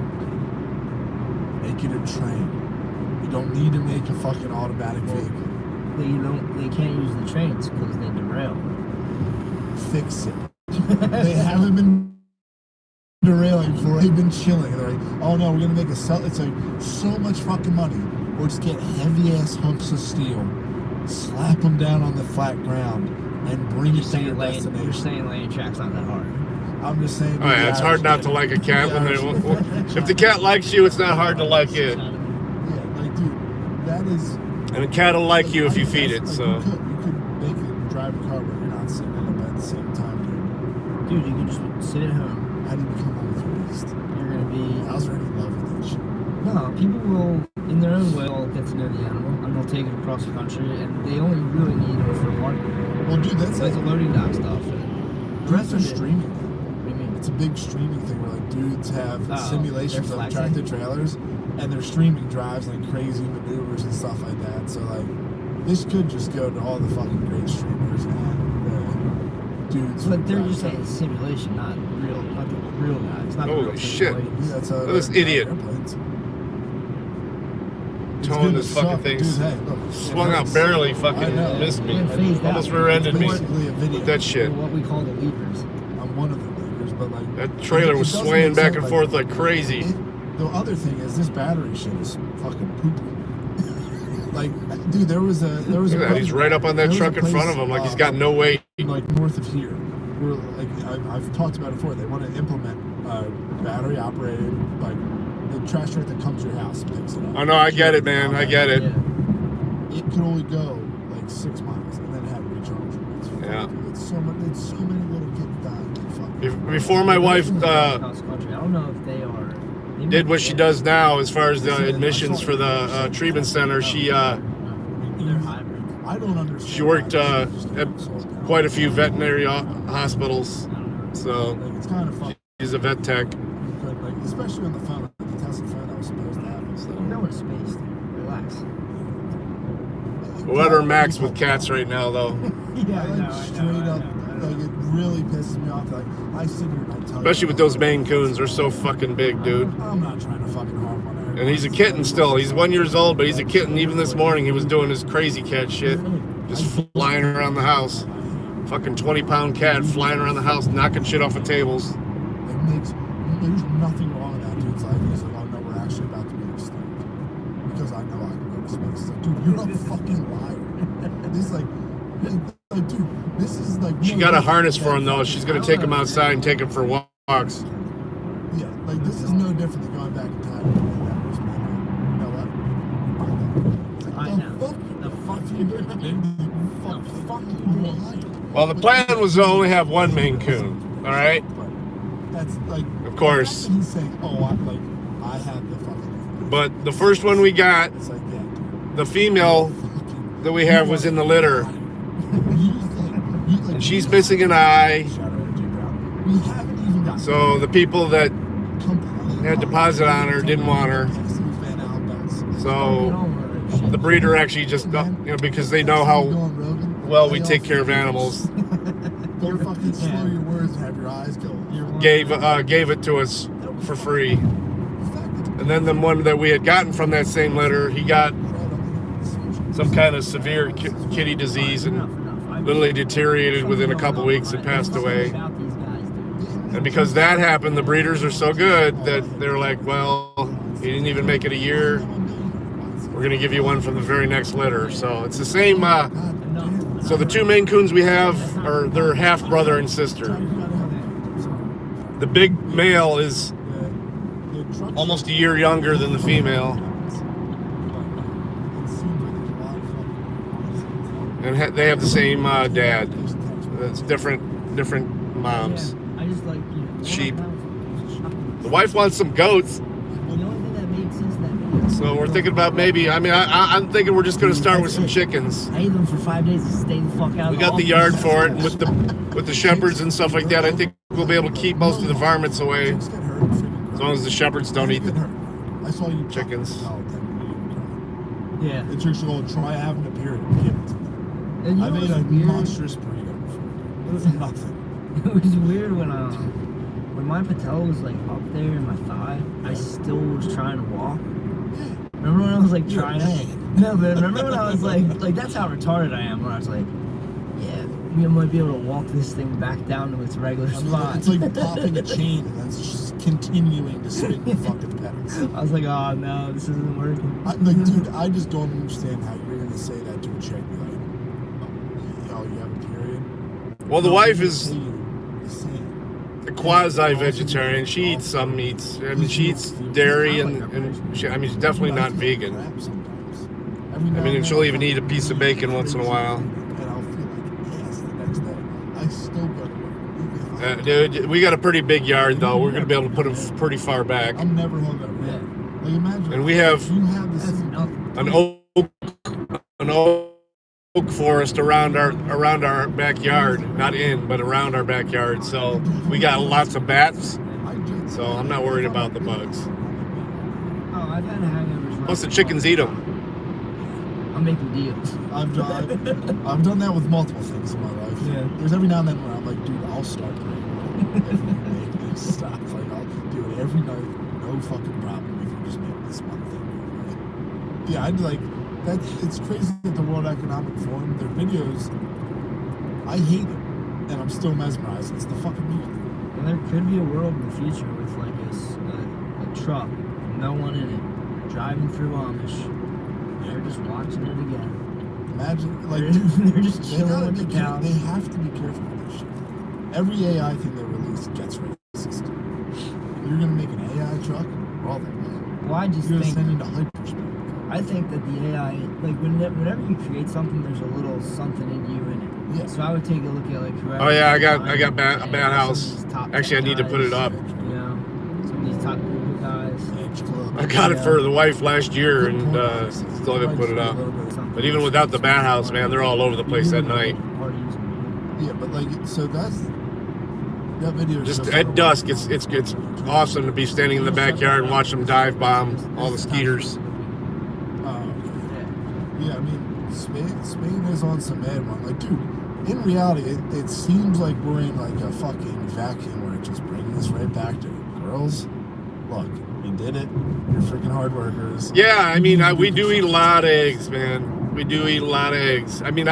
Speaker 6: Make it a train. You don't need to make a fucking automatic vehicle.
Speaker 5: They can't use the trains because they derail.
Speaker 6: Fix it. They haven't been derailing before. They've been chilling. They're like, oh no, we're gonna make a sell. It's like so much fucking money. Or just get heavy ass hunks of steel, slap them down on the flat ground, and bring it to your
Speaker 5: You're
Speaker 6: destination.
Speaker 5: saying laying tracks not that hard.
Speaker 6: I'm just saying.
Speaker 4: Oh yeah, it's hard not to like a cat when if the cat likes you, it's not hard to like it.
Speaker 6: Yeah, like dude, that is.
Speaker 4: And a cat will like you if you feed it.
Speaker 6: Like,
Speaker 4: So
Speaker 6: you could make it drive a car where you're not sitting in a bed at the same time, dude.
Speaker 5: Dude, you can just sit at home.
Speaker 6: How do you become home with your beast?
Speaker 5: You're gonna be.
Speaker 6: How's there any love with that shit?
Speaker 5: No, people will, in their own way, will get to know the animal, and they'll take it across the country, and they only really need it for marketing.
Speaker 6: Well, dude, that's
Speaker 5: It's
Speaker 6: like
Speaker 5: a loading dock stuff.
Speaker 6: That's a streaming.
Speaker 5: What do you mean?
Speaker 6: It's a big streaming thing where like dudes have
Speaker 5: Oh,
Speaker 6: simulations
Speaker 5: they're
Speaker 6: of
Speaker 5: flexing?
Speaker 6: tractor trailers, and they're streaming drives like crazy maneuvers and stuff like that. So like, this could just go to all the fucking great streamers and dudes. who
Speaker 5: But they're
Speaker 6: drive
Speaker 5: just saying
Speaker 6: trucks.
Speaker 5: simulation, not the real guys. Not the
Speaker 4: Holy
Speaker 5: real
Speaker 4: shit.
Speaker 5: simulations.
Speaker 6: Yeah, that's
Speaker 4: Look at this idiot.
Speaker 6: It's
Speaker 4: towing
Speaker 6: gonna
Speaker 4: this fucking
Speaker 6: suck,
Speaker 4: thing.
Speaker 6: dude, hey, look,
Speaker 4: Swung out
Speaker 6: it's-
Speaker 4: barely,
Speaker 6: I
Speaker 4: fucking
Speaker 6: know.
Speaker 4: missed me.
Speaker 5: Yeah, phased out.
Speaker 4: Almost rear-ended
Speaker 6: It's
Speaker 4: me
Speaker 6: basically a video.
Speaker 4: with that shit.
Speaker 5: What we call the leapers.
Speaker 6: I'm one of the leaders, but like
Speaker 4: That trailer was
Speaker 6: it doesn't
Speaker 4: swaying
Speaker 6: make
Speaker 4: back
Speaker 6: sense,
Speaker 4: and forth like crazy.
Speaker 6: The other thing is this battery shit is fucking poopy. Like, dude, there was a
Speaker 4: Look at that, he's right up on that
Speaker 6: there was a
Speaker 4: truck in front of
Speaker 6: place,
Speaker 4: him like he's got no weight.
Speaker 6: like north of here. Where like I've talked about it before. They want to implement battery operated like the trash truck that comes to your house and picks it up.
Speaker 4: Oh no, I get it, man. I get it.
Speaker 5: Yeah.
Speaker 6: It can only go like 6 miles and then have a recharge.
Speaker 4: Yeah.
Speaker 6: It's so much. It's so many little kids dying. Fuck.
Speaker 4: Before my wife
Speaker 5: Across the country. I don't know if they are. They
Speaker 4: did
Speaker 5: might
Speaker 4: what
Speaker 5: be
Speaker 4: she
Speaker 5: dead.
Speaker 4: does now as far as the admissions for the treatment center, she
Speaker 5: They're hybrids.
Speaker 6: I don't understand.
Speaker 4: She worked,
Speaker 6: why
Speaker 4: at
Speaker 6: this shit just goes down.
Speaker 4: quite a few veterinary hospitals. So
Speaker 6: Like, it's kind of fucking
Speaker 4: she's a vet tech.
Speaker 6: good, like especially on the phone, like, the Tesla phone that was supposed to happen. So.
Speaker 5: You're going to space, dude. Relax.
Speaker 4: We'll let her max with cats right now, though.
Speaker 5: Yeah,
Speaker 6: I like straight up, like it really pisses me off. Like I sit here and I tell
Speaker 4: Especially
Speaker 6: you,
Speaker 4: with those Maine Coons. They're so fucking big, dude.
Speaker 6: I'm not trying to fucking harp on her.
Speaker 4: And he's a kitten still. He's 1 year old, but he's a kitten. Even this morning, he was doing his crazy cat shit. Just flying around the house. Fucking 20-pound cat flying around the house, knocking shit off of tables.
Speaker 6: It makes there's nothing wrong with that dude's life. He's like, oh no, we're actually about to be extinct. You're a fucking liar. This like, dude, this is like.
Speaker 4: She got a harness for him though. She's gonna take him outside and take him for walks.
Speaker 6: Yeah, like this is no different than going back in time. And that was my you know what?
Speaker 5: I know. The fuck you doing? Fuck you doing?
Speaker 4: Well, the plan was to only have one Maine Coon. All right.
Speaker 6: That's like.
Speaker 4: Of course.
Speaker 6: He's saying, "Oh, I have the fucking."
Speaker 4: But the first one we got,
Speaker 6: It's like, yeah, dude.
Speaker 4: the female that we have was in the litter,
Speaker 6: And
Speaker 4: and she's missing an eye.
Speaker 6: We haven't even got.
Speaker 4: So the people that
Speaker 6: completely
Speaker 4: had deposit on her didn't want her. So the breeder actually just, because they know how well we take care of animals,
Speaker 6: Don't fucking slow your words and have your eyes go.
Speaker 4: gave it to us for free. And then the one that we had gotten from that same litter, he got some kind of severe kitty disease and literally deteriorated within a couple weeks and passed away. And because that happened, the breeders are so good that they're like, well, he didn't even make it a year. We're going to give you one from the very next litter. So it's the same. So the two Maine Coons we have are their half brother and sister. The big male is almost a year younger than the female. And they have the same dad. It's different moms.
Speaker 5: I just like,
Speaker 4: Sheep. The wife wants some goats,
Speaker 5: The only thing that makes sense that
Speaker 4: so we're thinking about maybe. I'm thinking we're just going to start with some chickens.
Speaker 5: I ate them for 5 days to stay the fuck out.
Speaker 4: We got the yard for it, and with the shepherds and stuff like that, I think we'll be able to keep most of the varmints away, as long as the shepherds don't eat the
Speaker 6: I saw you
Speaker 4: chickens.
Speaker 5: Yeah.
Speaker 6: The chicks are going to try having a period. Give it to me.
Speaker 5: And
Speaker 6: I made a
Speaker 5: weird?
Speaker 6: monstrous burrito before. It was nothing.
Speaker 5: It was weird when my patella was like up there in my thigh. I still was trying to walk. Remember when I was like trying to? No, but remember when I was like that's how retarded I am. When I was like, yeah, we might be able to walk this thing back down to its regular spot.
Speaker 6: It's like popping a chain and then it's just continuing to spin the fucking pedals.
Speaker 5: I was like, oh no, this isn't working.
Speaker 6: Dude, I just don't understand how you're gonna say that to a chick. Like, oh, you have a period.
Speaker 4: Well, the wife is
Speaker 6: The same.
Speaker 4: a quasi-vegetarian. She eats some meats. I mean, she eats dairy and she, she's definitely not vegan. And she'll even eat a piece of bacon once in a while.
Speaker 6: And I'll feel like ass the next day. I still go to work.
Speaker 4: Dude, we got a pretty big yard though. We're gonna be able to put them pretty far back.
Speaker 6: I'm never hungover.
Speaker 5: Yeah.
Speaker 6: Like imagine.
Speaker 4: And we have
Speaker 6: you have this.
Speaker 5: That's nothing.
Speaker 4: an oak forest around our backyard, not in, but around our backyard. So we got lots of bats. So I'm not worried about the bugs.
Speaker 5: Oh, I've had hangovers.
Speaker 4: Plus the chickens eat them.
Speaker 5: I'm making deals.
Speaker 6: I've done that with multiple things in my life.
Speaker 5: Yeah.
Speaker 6: There's every now and then where I'm like, dude, I'll start praying. If you make this stop, like I'll do it every night, no fucking problem. If you just make this one thing go right. Yeah, I'd like that. It's crazy that the World Economic Forum, their videos, I hate it, and I'm still mesmerized. It's the fucking media.
Speaker 5: And there could be a world in the future with like a truck, no one in it, driving through Amish. They're just watching it again.
Speaker 6: Imagine, like,
Speaker 5: They're just
Speaker 6: they
Speaker 5: chilling
Speaker 6: gotta
Speaker 5: with
Speaker 6: be
Speaker 5: the cows.
Speaker 6: They have to be careful with this shit. Every AI thing they release gets racist. You're gonna make an AI truck? We're all like, man.
Speaker 5: Well, I just
Speaker 6: You're gonna
Speaker 5: think
Speaker 6: send into hyperspeed.
Speaker 5: I think that the AI, like whenever you create something, there's a little something in you in it.
Speaker 6: Yeah.
Speaker 5: So I would take a look at like whoever.
Speaker 4: Oh yeah, I got
Speaker 5: designed
Speaker 4: a bad
Speaker 5: it,
Speaker 4: house.
Speaker 5: some of these top
Speaker 4: Actually, I need to put it up.
Speaker 5: You know, some of these top Google guys.
Speaker 6: Edge Club.
Speaker 4: I got it for the wife last year and still haven't put it up. But even without the bat house, man, they're all over the place at night.
Speaker 6: Yeah, but like, so that video.
Speaker 4: Just
Speaker 6: shows
Speaker 4: at
Speaker 6: how-
Speaker 4: dusk, it's awesome to be standing in the backyard and watch them dive bomb all the skeeters.
Speaker 6: Yeah, I mean, Spain is on some mad one. Like, dude, in reality, it seems like we're in like a fucking vacuum where it just brings us right back to girls. Look, we did it. You're freaking hard workers.
Speaker 4: Yeah, I mean, we do eat a lot of eggs, man. We do eat a lot of eggs. I mean,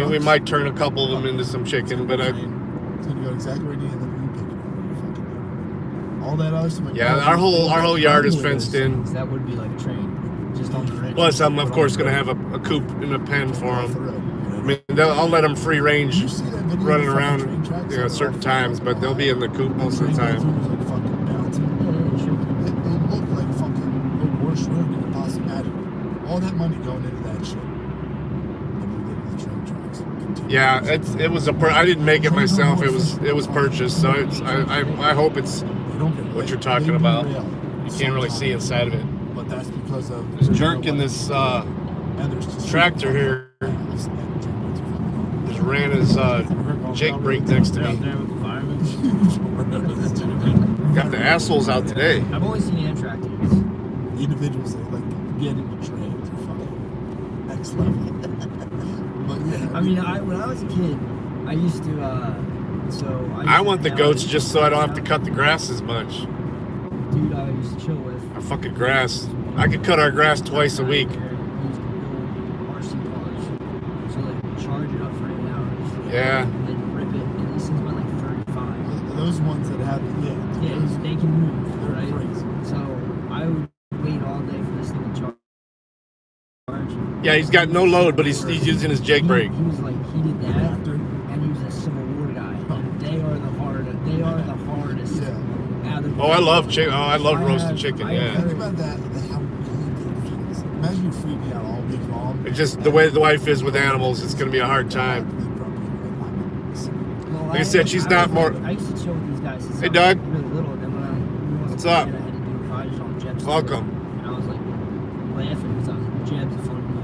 Speaker 4: we might turn a couple of them into some chicken, but
Speaker 6: It's gonna go exactly where you need, and then you pick it up. You fucking do it. All that other stuff. Like,
Speaker 4: yeah, our whole yard is fenced in.
Speaker 5: That would be like a train. just on the rich.
Speaker 4: Plus, I'm of course going to have a coop and a pen for
Speaker 6: Off the
Speaker 4: them.
Speaker 6: road.
Speaker 4: I mean, I'll let them free range
Speaker 6: You see that video
Speaker 4: running
Speaker 6: of the fucking
Speaker 4: around
Speaker 6: train tracks?
Speaker 4: certain times, but they'll be in the coop most of the
Speaker 6: train
Speaker 4: time.
Speaker 6: goes through, like, fucking bouncing. They look like fucking the worst road you could possibly imagine. All that money going into that shit. And then we get the train tracks.
Speaker 4: Yeah, it was I didn't make it myself. It was purchased. So I hope it's
Speaker 6: They don't get
Speaker 4: what you're
Speaker 6: they
Speaker 4: talking about.
Speaker 6: derail
Speaker 4: You can't really see inside of it.
Speaker 6: But that's because of
Speaker 4: There's a jerk in this
Speaker 6: and there's just
Speaker 4: tractor here. Just ran his Jake brake next to me. Got the assholes out today.
Speaker 5: I've only seen Amtrak dudes.
Speaker 6: The individuals that like get in the trains are fucking next level. But yeah,
Speaker 5: I mean, when I was a kid, I used to.
Speaker 4: I want the goats just so I don't have to cut the grass as much.
Speaker 5: Dude, I used to chill with.
Speaker 4: Our fucking grass. I could cut our grass twice a week.
Speaker 5: RC cars. So like charge it up for 8 hours.
Speaker 4: Yeah.
Speaker 5: And then rip it, and these things went like 35.
Speaker 6: those ones that have
Speaker 5: Yeah,
Speaker 6: those,
Speaker 5: they can move,
Speaker 6: they're
Speaker 5: right?
Speaker 6: crazy.
Speaker 5: So I would wait all day for this thing to charge.
Speaker 4: Yeah, he's got no load, but he's using his Jake brake.
Speaker 5: He was like, he did that, and he was a Civil War guy. And they are the hardest.
Speaker 6: Yeah.
Speaker 5: Out of
Speaker 4: Oh, I love chicken. Oh, I love
Speaker 5: I
Speaker 4: roasted
Speaker 5: have-
Speaker 4: chicken.
Speaker 5: I
Speaker 4: Yeah.
Speaker 6: Think about that. How good they feel. Imagine you freaking out all week long.
Speaker 4: It's just the way the wife is with animals. It's gonna be a hard time.
Speaker 5: Well,
Speaker 4: Like I said, she's not
Speaker 5: was-
Speaker 4: more-
Speaker 5: I used to chill with these guys since
Speaker 4: Hey,
Speaker 5: I was
Speaker 4: Doug.
Speaker 5: really little. And then when I
Speaker 4: What's up?
Speaker 5: I had to do projects on Jeb's.
Speaker 4: Welcome.
Speaker 5: And I was like laughing because I was like, Jeb's a funny dude.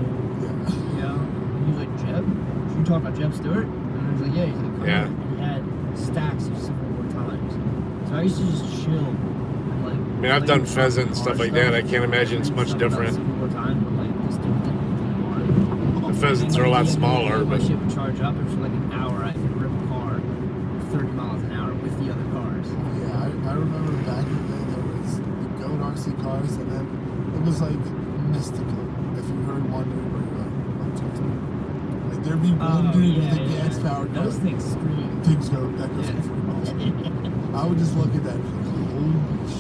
Speaker 5: You know? And he was like, Jeb? Should we talk about Jeb Stewart? And I was like, yeah. He's like,
Speaker 4: Yeah.
Speaker 5: And he had stacks of Civil War times. So I used to just chill. And like,
Speaker 4: I mean, I've done pheasant and stuff like that. I can't imagine it's much different.
Speaker 5: Civil War times, but like this dude didn't really
Speaker 4: The pheasants are a lot smaller,
Speaker 5: my
Speaker 4: but
Speaker 5: shit would charge up, and for like an hour, I could rip a car 30 miles an hour with the other cars.
Speaker 6: Yeah, I remember back in the day there was the goat RC cars, and then it was like mystical. If you heard one dude where you're like, oh, like there'd be one dude with a gas powered
Speaker 5: Those
Speaker 6: goat.
Speaker 5: things scream.
Speaker 6: Things go that goes
Speaker 5: Yeah.
Speaker 6: 40 miles an hour. I would just look at that and be like, holy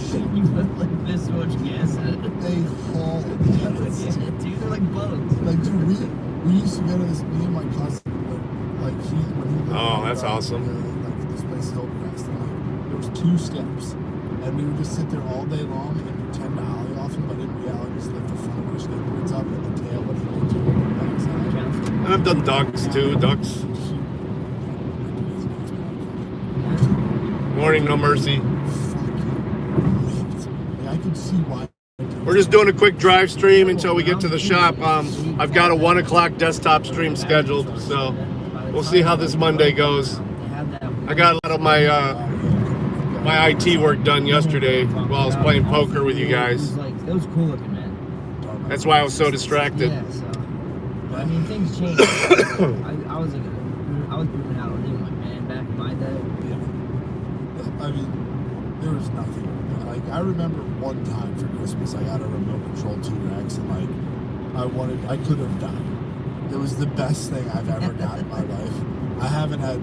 Speaker 6: shit.
Speaker 5: You put like this much gas in it.
Speaker 6: They haul it.
Speaker 5: Yeah, dude, they're like boats.
Speaker 6: Like, dude, we used to go to this, me and my cousin, when he lived
Speaker 4: Oh, that's awesome.
Speaker 6: Like, this place is Hillcrest, and like, there was 2 steps, and we would just sit there all day long and pretend to ollie off them, but in reality, just lift the front of our skateboards up and the tail would hit into the backside.
Speaker 4: and I've done ducks too. Ducks. Morning, no mercy.
Speaker 6: I could see why.
Speaker 4: We're just doing a quick drive stream until we get to the shop. I've got a 1 o'clock desktop stream scheduled, so we'll see how this Monday goes. I got a lot of my my IT work done yesterday while I was playing poker with you guys.
Speaker 5: It was cool looking, man.
Speaker 4: That's why I was so distracted.
Speaker 5: Yeah, so. But I mean, things changed. I was moving out on him, like, man, back in my day.
Speaker 6: I mean, there was nothing. Like, I remember one time for Christmas, I got a remote control T-Rex, and like, I could have died. It was the best thing I've ever got in my life. I haven't had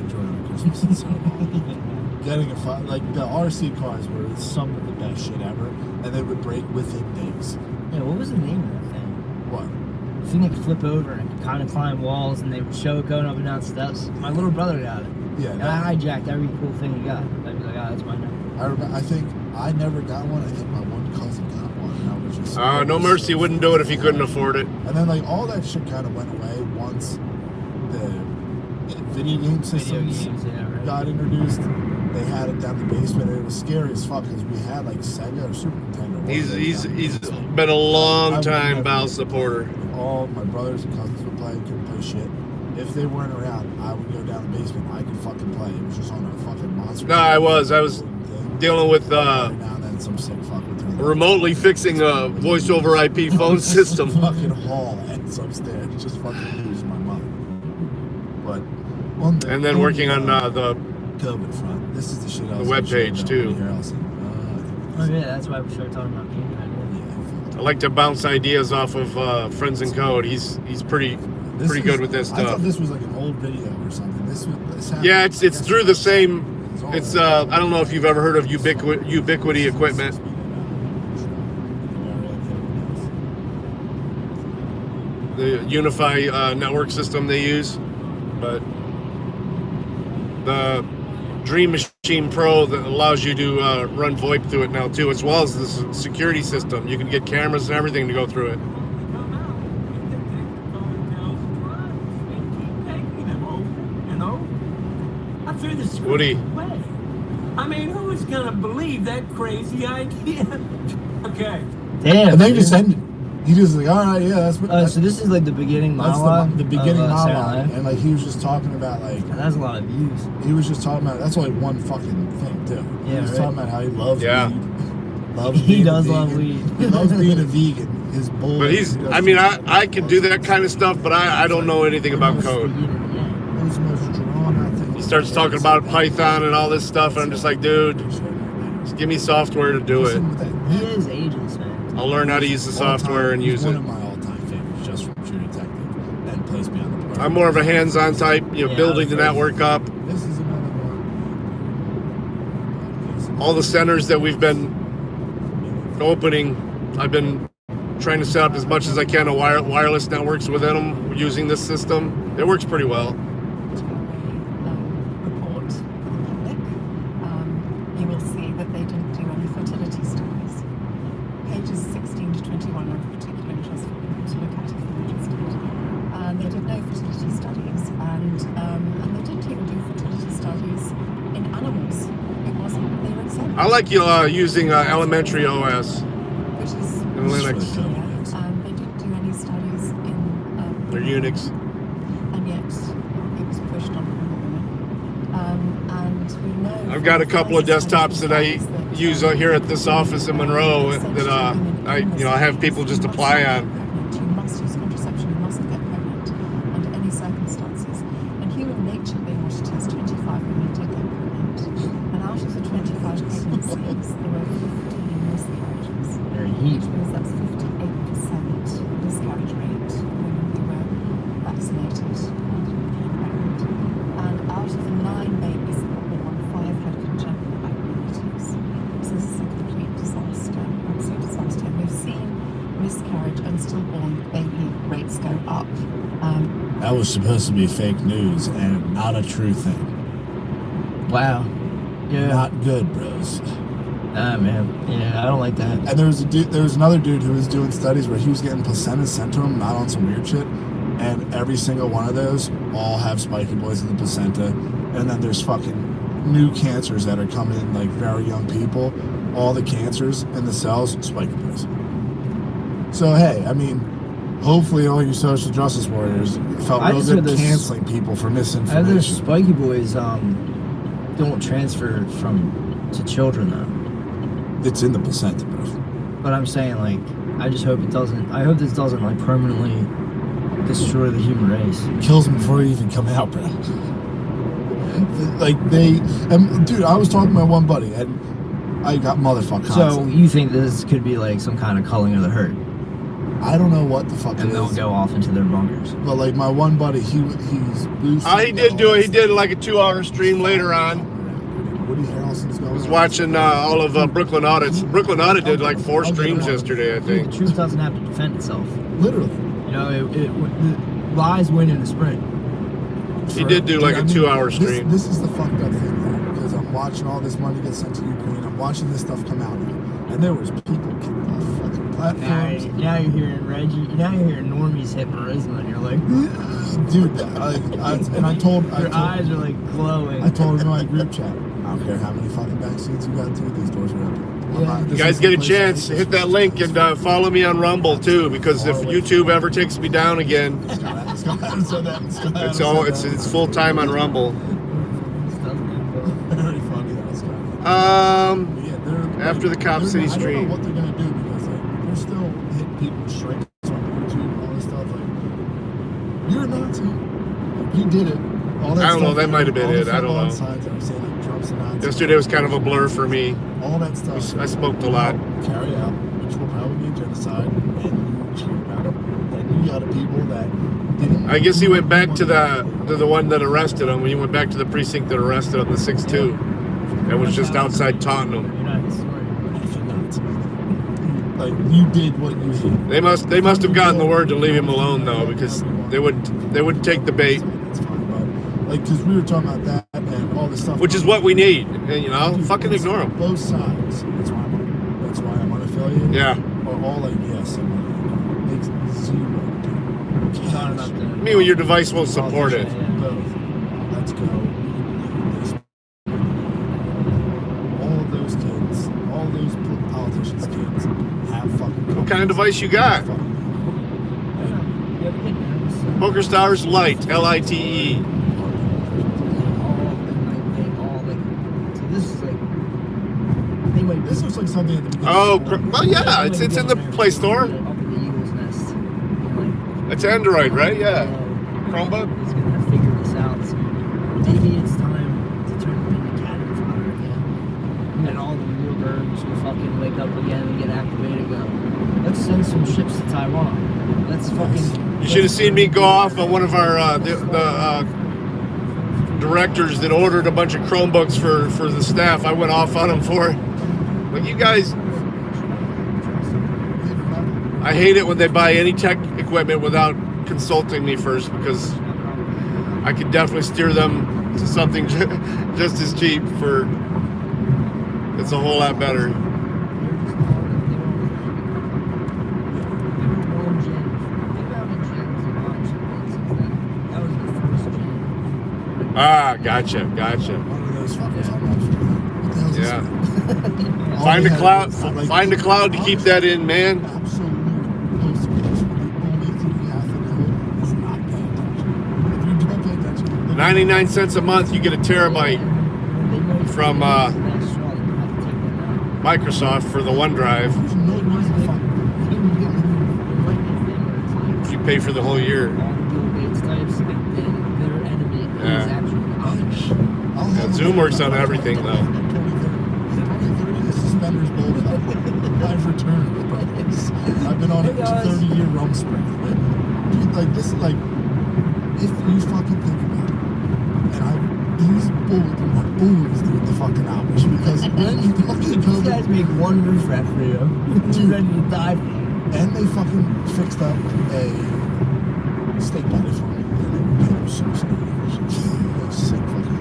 Speaker 6: joy on Christmas in so long. Getting like the RC cars were some of the best shit ever, and they would break within days.
Speaker 5: Yeah, what was the name of that thing?
Speaker 6: What?
Speaker 5: The thing that could flip over and could kind of climb walls, and they would show it going up and down steps. My little brother got it.
Speaker 6: Yeah.
Speaker 5: And I hijacked every cool thing he got. I'd be like, oh, that's mine now.
Speaker 6: I think I never got one. I think my one cousin got one. And I was just
Speaker 4: No mercy wouldn't do it if he couldn't afford it.
Speaker 6: And then like all that shit kind of went away once the video game systems got introduced. They had it down the basement. And it was scary as fuck because we had like Sega or Super Nintendo.
Speaker 4: He's been a long time Bow supporter.
Speaker 6: All my brothers and cousins would play. Couldn't play shit. If they weren't around, I would go down the basement. I could fucking play. It was just on a fucking monster.
Speaker 4: No, I was dealing with
Speaker 6: Every now and then some sick fuck would turn
Speaker 4: remotely fixing a voice over IP phone system.
Speaker 6: Fucking haul ends upstairs, just fucking lose my mind. But one day,
Speaker 4: And then working on the
Speaker 6: COVID front. This is the shit.
Speaker 4: the webpage, too.
Speaker 5: Oh, yeah, that's why we started talking about game time.
Speaker 4: I like to bounce ideas off of Friends in Code. He's pretty good with this
Speaker 6: I
Speaker 4: stuff.
Speaker 6: thought this was like an old video or something. This happened.
Speaker 4: Yeah, it's through the same. It's I don't know if you've ever heard of Ubiquity Equipment. the Unify network system they use, but the Dream Machine Pro that allows you to run VoIP through it now too, as well as the security system. You can get cameras and everything to go through it. Woody.
Speaker 3: I mean, who is gonna believe that crazy idea? Okay.
Speaker 5: Damn.
Speaker 6: And they just ended. He just like, all right, yeah, that's what.
Speaker 5: So this is like the beginning
Speaker 6: That's
Speaker 5: monologue.
Speaker 6: the beginning
Speaker 5: of, Saturday
Speaker 6: monologue,
Speaker 5: Night?
Speaker 6: and like he was just talking about like
Speaker 5: And that's a lot of views.
Speaker 6: he was just talking about that's only one fucking thing too.
Speaker 5: Yeah,
Speaker 6: he was
Speaker 5: right.
Speaker 6: talking about how he loves
Speaker 4: Yeah.
Speaker 6: weed. Loves
Speaker 5: He
Speaker 6: being a
Speaker 5: does
Speaker 6: vegan.
Speaker 5: love weed.
Speaker 6: He loves being a vegan. His bull.
Speaker 4: But he's, I mean, I can do that kind of stuff, but I don't know anything about code.
Speaker 6: It was the most drawn out thing.
Speaker 4: He starts talking about Python and all this stuff, and I'm just like, dude, just give me software to do it.
Speaker 5: He is ageless, man.
Speaker 4: I'll learn how to use the software and use
Speaker 6: One
Speaker 4: it.
Speaker 6: of my all-time favorites, just from True Detective, and Place Beyond the Pardon.
Speaker 4: I'm more of a hands-on type,
Speaker 5: Yeah,
Speaker 4: building the network up.
Speaker 6: This is another one.
Speaker 4: All the centers that we've been opening, I've been trying to set up as much as I can of wireless networks within them using this system. It works pretty well.
Speaker 7: Report for the public, you will see that they didn't do any fertility studies. Pages 16 to 21 are of particular interest for people to look at if you're interested. They did no fertility studies, and they didn't even do fertility studies in animals. It wasn't, they were exempt.
Speaker 4: I like using elementary OS
Speaker 7: Which is
Speaker 4: in Linux
Speaker 7: they didn't do any studies in
Speaker 4: or Unix.
Speaker 7: and yet it was pushed on women. And we know
Speaker 4: I've got a couple of desktops that I use here at this office in Monroe that I have people just apply on.
Speaker 7: You must use contraception, you mustn't get pregnant under any circumstances. And human nature being what it is, 25 women did get pregnant. And out of the 25 pregnancies, there were 15 miscarriages.
Speaker 5: They're heat.
Speaker 7: Which means that's 58% miscarriage rate for women who were vaccinated and became pregnant. And out of the 9 babies that were born, 5 had congenital abnormalities. So this is a complete disaster, absolute disaster. And we've seen miscarriage and stillborn baby rates go up.
Speaker 6: That was supposed to be fake news and not a true thing.
Speaker 5: Wow. Yeah.
Speaker 6: Not good, bros.
Speaker 5: Ah, man. Yeah, I don't like that.
Speaker 6: And there was another dude who was doing studies where he was getting placentas sent to him, not on some weird shit. And every single one of those all have spiky boys in the placenta. And then there's fucking new cancers that are coming in, like very young people. All the cancers in the cells, spiky boys. So hey, I mean, hopefully all you social justice warriors felt
Speaker 5: I
Speaker 6: real
Speaker 5: just
Speaker 6: good
Speaker 5: heard this-
Speaker 6: canceling people for
Speaker 5: I know
Speaker 6: misinformation.
Speaker 5: spiky boys don't transfer to children though.
Speaker 6: It's in the placenta, bro.
Speaker 5: But I'm saying like I just hope it doesn't. I hope this doesn't like permanently destroy the human race.
Speaker 6: Kills them before they even come out, bro. Like dude, I was talking to my one buddy and I got motherfucked.
Speaker 5: So you think this could be like some kind of culling of the herd,
Speaker 6: I don't know what the fuck
Speaker 5: and
Speaker 6: it
Speaker 5: they'll
Speaker 6: is.
Speaker 5: go off into their bunkers?
Speaker 6: But like my one buddy, he's boosted.
Speaker 4: He did do it. He did like a 2-hour stream later on.
Speaker 6: Woody Harrelson's going.
Speaker 4: I was watching all of Brooklyn Audits. Brooklyn Audit did like 4 streams yesterday, I
Speaker 5: The
Speaker 4: think.
Speaker 5: truth doesn't have to defend itself.
Speaker 6: Literally.
Speaker 5: You know, the lies win in the sprint.
Speaker 4: He did do like a 2-hour stream.
Speaker 6: This is the fucked up thing, though, because I'm watching all this money get sent to Ukraine. I'm watching this stuff come out, and there was people kicked off fucking platforms.
Speaker 5: Now you're hearing Reggie. Now you're hearing Normie's hit Marisma, and you're like,
Speaker 6: Dude, I told
Speaker 5: your eyes are like glowing.
Speaker 6: I told him in my group chat, I don't care how many fucking vaccines you got to, these doors are open.
Speaker 4: You guys get a chance, hit that link and follow me on Rumble too, because if YouTube ever takes me down again, it's full time on Rumble.
Speaker 6: Very funny that was
Speaker 4: After the Cop City
Speaker 6: I don't
Speaker 4: stream.
Speaker 6: know what they're gonna do because like they're still hitting people straight on YouTube and all this stuff. Like you're a Nazi, like, you did it. All that
Speaker 4: I don't know,
Speaker 6: stuff,
Speaker 4: that might have been
Speaker 6: all the
Speaker 4: it, I don't
Speaker 6: football
Speaker 4: know.
Speaker 6: signs that are saying, like, Trump's a Nazi.
Speaker 4: Yesterday was kind of a blur for me.
Speaker 6: All that stuff.
Speaker 4: I smoked a lot.
Speaker 6: Carry out, which will probably be genocide, and you cheer about it. Then you got people that didn't.
Speaker 4: I guess he went back to the one that arrested him. He went back to the precinct that arrested him, the 6-2. That was just outside taunting him.
Speaker 5: You're not smart.
Speaker 6: like you did what you did.
Speaker 4: They must have gotten the word to leave him alone though, because they would take the bait,
Speaker 6: That's fine, but like because we were talking about that and all this stuff,
Speaker 4: which is what we need. And, you know, fucking
Speaker 6: it's
Speaker 4: ignore them.
Speaker 6: both sides. That's why I'm unaffiliated.
Speaker 4: Yeah.
Speaker 6: Or all like yes, I'm makes zero.
Speaker 5: Talking about the
Speaker 4: I mean, when your device won't support it.
Speaker 6: Both. Let's go. All of those kids, all those politicians' kids have fucking.
Speaker 4: What kind of device you got? Poker Stars Lite, LITE.
Speaker 6: This looks like something at the beginning.
Speaker 4: Oh, well, yeah, it's in the Play Store. It's Android, right? Yeah. Chromebook.
Speaker 5: He's gonna figure this out. So maybe it's time to turn him into cannon fodder again. And all the real birds will fucking wake up again and get activated and go, let's send some ships to Taiwan. Let's fucking...
Speaker 4: You should have seen me go off on one of our the directors that ordered a bunch of Chromebooks for the staff. I went off on them for it. Like, you guys... I hate it when they buy any tech equipment without consulting me first, because I could definitely steer them to something just as cheap for... It's a whole lot better. Ah, gotcha.
Speaker 6: One of those fuckers on what the hell is
Speaker 4: Yeah.
Speaker 6: this?
Speaker 4: Find a cloud.
Speaker 6: Like,
Speaker 4: Find a cloud to keep that in, man.
Speaker 6: Absolutely. The only thing you have to do is not pay attention. If you don't pay attention,
Speaker 4: 99 cents a month, you get a terabyte from Microsoft for the OneDrive.
Speaker 6: there's no reason to fuck.
Speaker 4: If you pay for the whole year.
Speaker 6: I'll have
Speaker 4: Zoom works on everything, though.
Speaker 6: 2030, the suspenders bolted up. I've returned. I've been on a 30-year rum spree. Dude, like, this is like, if you fucking think about it, and these bullies are bullies with the fucking hours, because when you fucking go,
Speaker 5: These guys make one roof rack for you. You're ready to die for you.
Speaker 6: and they fucking fixed up a steak patty for me. And they were so sick. Sick fucking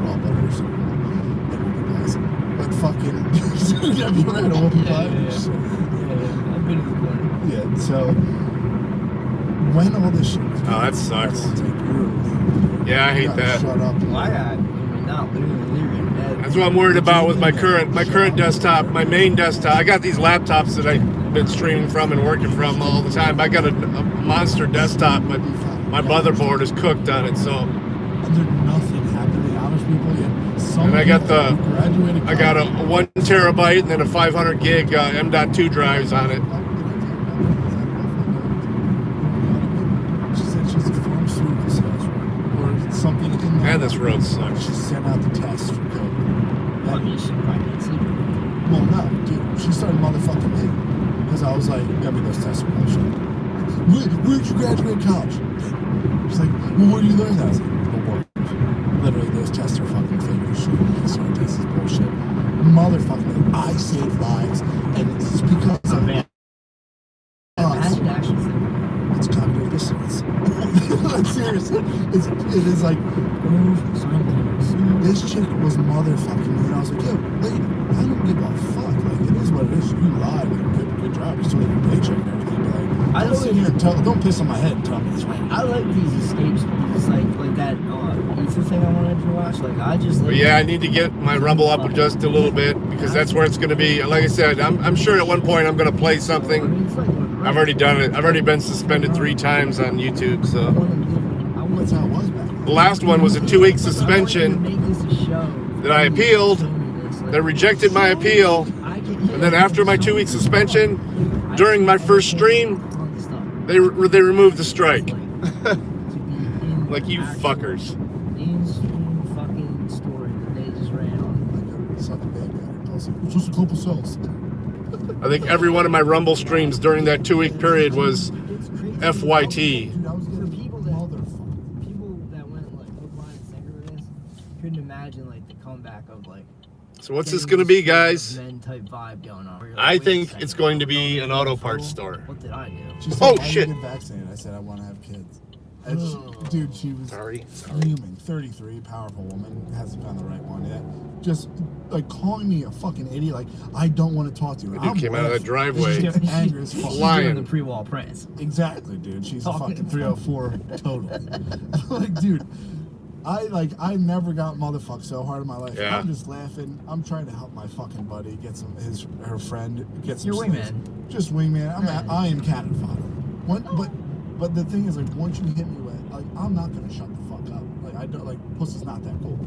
Speaker 6: raw butter or something. That would be nice. But fucking, have you ever had a whoopie pie?
Speaker 5: I've been to the corner.
Speaker 6: Yeah, so when all this shit was
Speaker 4: Oh, that sucks.
Speaker 6: everyone's like,
Speaker 4: Yeah, I hate
Speaker 6: you gotta
Speaker 4: that.
Speaker 6: Shut up.
Speaker 5: Well, I got, not literally in bed.
Speaker 4: That's what I'm worried about with my current desktop, my main desktop. I got these laptops that I've been streaming from and working from all the time. I got a monster desktop, but my motherboard is cooked on it, so.
Speaker 6: And there's nothing happened to the Amish people yet. Some
Speaker 4: And I got
Speaker 6: people who graduated
Speaker 4: I got a
Speaker 6: college-
Speaker 4: 1 terabyte and then a 500 gig M.2 drives on it.
Speaker 6: She said she's a pharmaceutical salesman or something in that.
Speaker 4: Man, this road sucks.
Speaker 6: She sent out the test for COVID.
Speaker 5: I mean, she probably needs it.
Speaker 6: Well, no, dude. She started motherfucking me because I was like, "Yeah, but those tests are bullshit." Where'd you graduate college? She's like, "Well, where do you learn that?" I was like, "The work." Literally, those tests are fucking fake as shit. PCR test is bullshit. Motherfucking, I save lives, and it's because of
Speaker 5: man.
Speaker 6: us.
Speaker 5: Imagine actually thinking,
Speaker 6: It's cognitive dissonance. Like, seriously, it is like, this chick was motherfucking me, and I was like, yo, lady, I don't give a fuck. Like, it is what it is. You lied. Like, good job. You still have your paycheck and everything. But like,
Speaker 5: I
Speaker 6: don't sit here and don't piss on my head and tell me it's right.
Speaker 5: I like these escapes movies, like that Ether thing I wanted to watch. Like, I just like.
Speaker 4: But yeah, I need to get my Rumble up just a little bit, because that's where it's going to be. Like I said, I'm sure at one point I'm going to play
Speaker 5: I
Speaker 4: something.
Speaker 5: mean, it's like
Speaker 4: I've already done it. I've already been suspended 3 times on YouTube, so.
Speaker 6: That's how it was back then.
Speaker 4: The last one was a 2-week suspension that I appealed. They rejected my appeal, and then after my 2-week suspension, during my first stream, they removed the strike. Like, you fuckers.
Speaker 5: Fucking story that they just ran on.
Speaker 6: Like, suck a baby out of pussy. It's just a couple cells.
Speaker 4: I think every one of my Rumble streams during that 2-week period was FYT.
Speaker 6: Dude, I was getting
Speaker 5: People
Speaker 6: motherfucker.
Speaker 5: that went like hook, line, and sinker with this couldn't imagine like the comeback of like
Speaker 4: So what's this going to be, guys?
Speaker 5: Men type vibe going on. Where you're
Speaker 4: I
Speaker 5: like, wait a
Speaker 4: think
Speaker 5: second,
Speaker 4: it's going to
Speaker 5: you
Speaker 4: be
Speaker 5: don't
Speaker 4: an
Speaker 5: need
Speaker 4: auto
Speaker 5: to
Speaker 4: parts
Speaker 5: follow?
Speaker 4: store.
Speaker 5: What did I do?
Speaker 6: She said,
Speaker 4: Oh,
Speaker 6: "Why
Speaker 4: shit.
Speaker 6: you get vaccinated?" I said, "I want to have kids." And dude, she was
Speaker 4: Sorry.
Speaker 6: fuming. 33, powerful woman, hasn't found the right one yet. Just like calling me a fucking idiot. Like, I don't want to talk to you.
Speaker 4: The dude came out of that
Speaker 6: laughing.
Speaker 4: driveway.
Speaker 6: She's angry as fuck.
Speaker 5: She's
Speaker 4: Lion.
Speaker 5: doing the pre-wall prance.
Speaker 6: Exactly, dude. She's a
Speaker 5: Talking
Speaker 6: fucking 304 total. Like, dude, I never got motherfucked so hard in my life.
Speaker 4: Yeah.
Speaker 6: I'm just laughing. I'm trying to help my fucking buddy get some her friend get some.
Speaker 5: Your
Speaker 6: slaves.
Speaker 5: wingman.
Speaker 6: Just wingman. I am cannon fodder. But the thing is, like, once you hit me with, like, I'm not gonna shut the fuck up. Like, I don't, like, pussy's not that cool.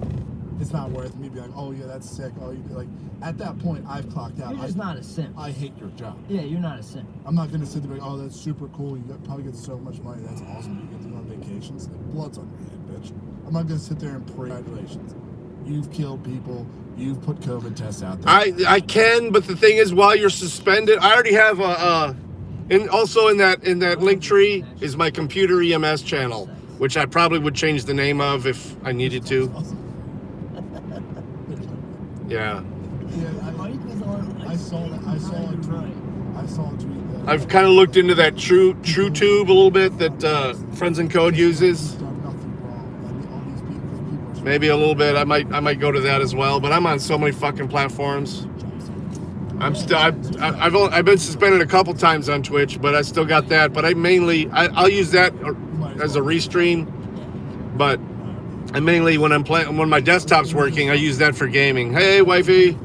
Speaker 6: It's not worth me being like, oh yeah, that's sick. Oh, you like, at that point, I've clocked out.
Speaker 5: You're just not a simp.
Speaker 6: I hate your job.
Speaker 5: Yeah, you're not a simp.
Speaker 6: I'm not gonna sit there like, oh, that's super cool. You probably get so much money. That's awesome. You get to go on vacations. Like, blood's on your head, bitch. I'm not gonna sit there and pray. Congratulations. You've killed people. You've put COVID tests out there.
Speaker 4: I can, but the thing is, while you're suspended, I already have and also in that link tree is my computer EMS channel, which I probably would change the name of if I needed to. Yeah.
Speaker 6: I saw that. I saw a tweet. I saw a tweet.
Speaker 4: I've kind of looked into that True Tube a little bit that Friends in Code uses.
Speaker 6: Done nothing wrong. And all these people are
Speaker 4: Maybe a little bit. I might go to that as well. But I'm on so many fucking platforms. I'm still. I've been suspended a couple times on Twitch, but I still got that. But I'll use that as a restream. But I mainly when my desktop's working, I use that for gaming. Hey, wifey.
Speaker 6: She's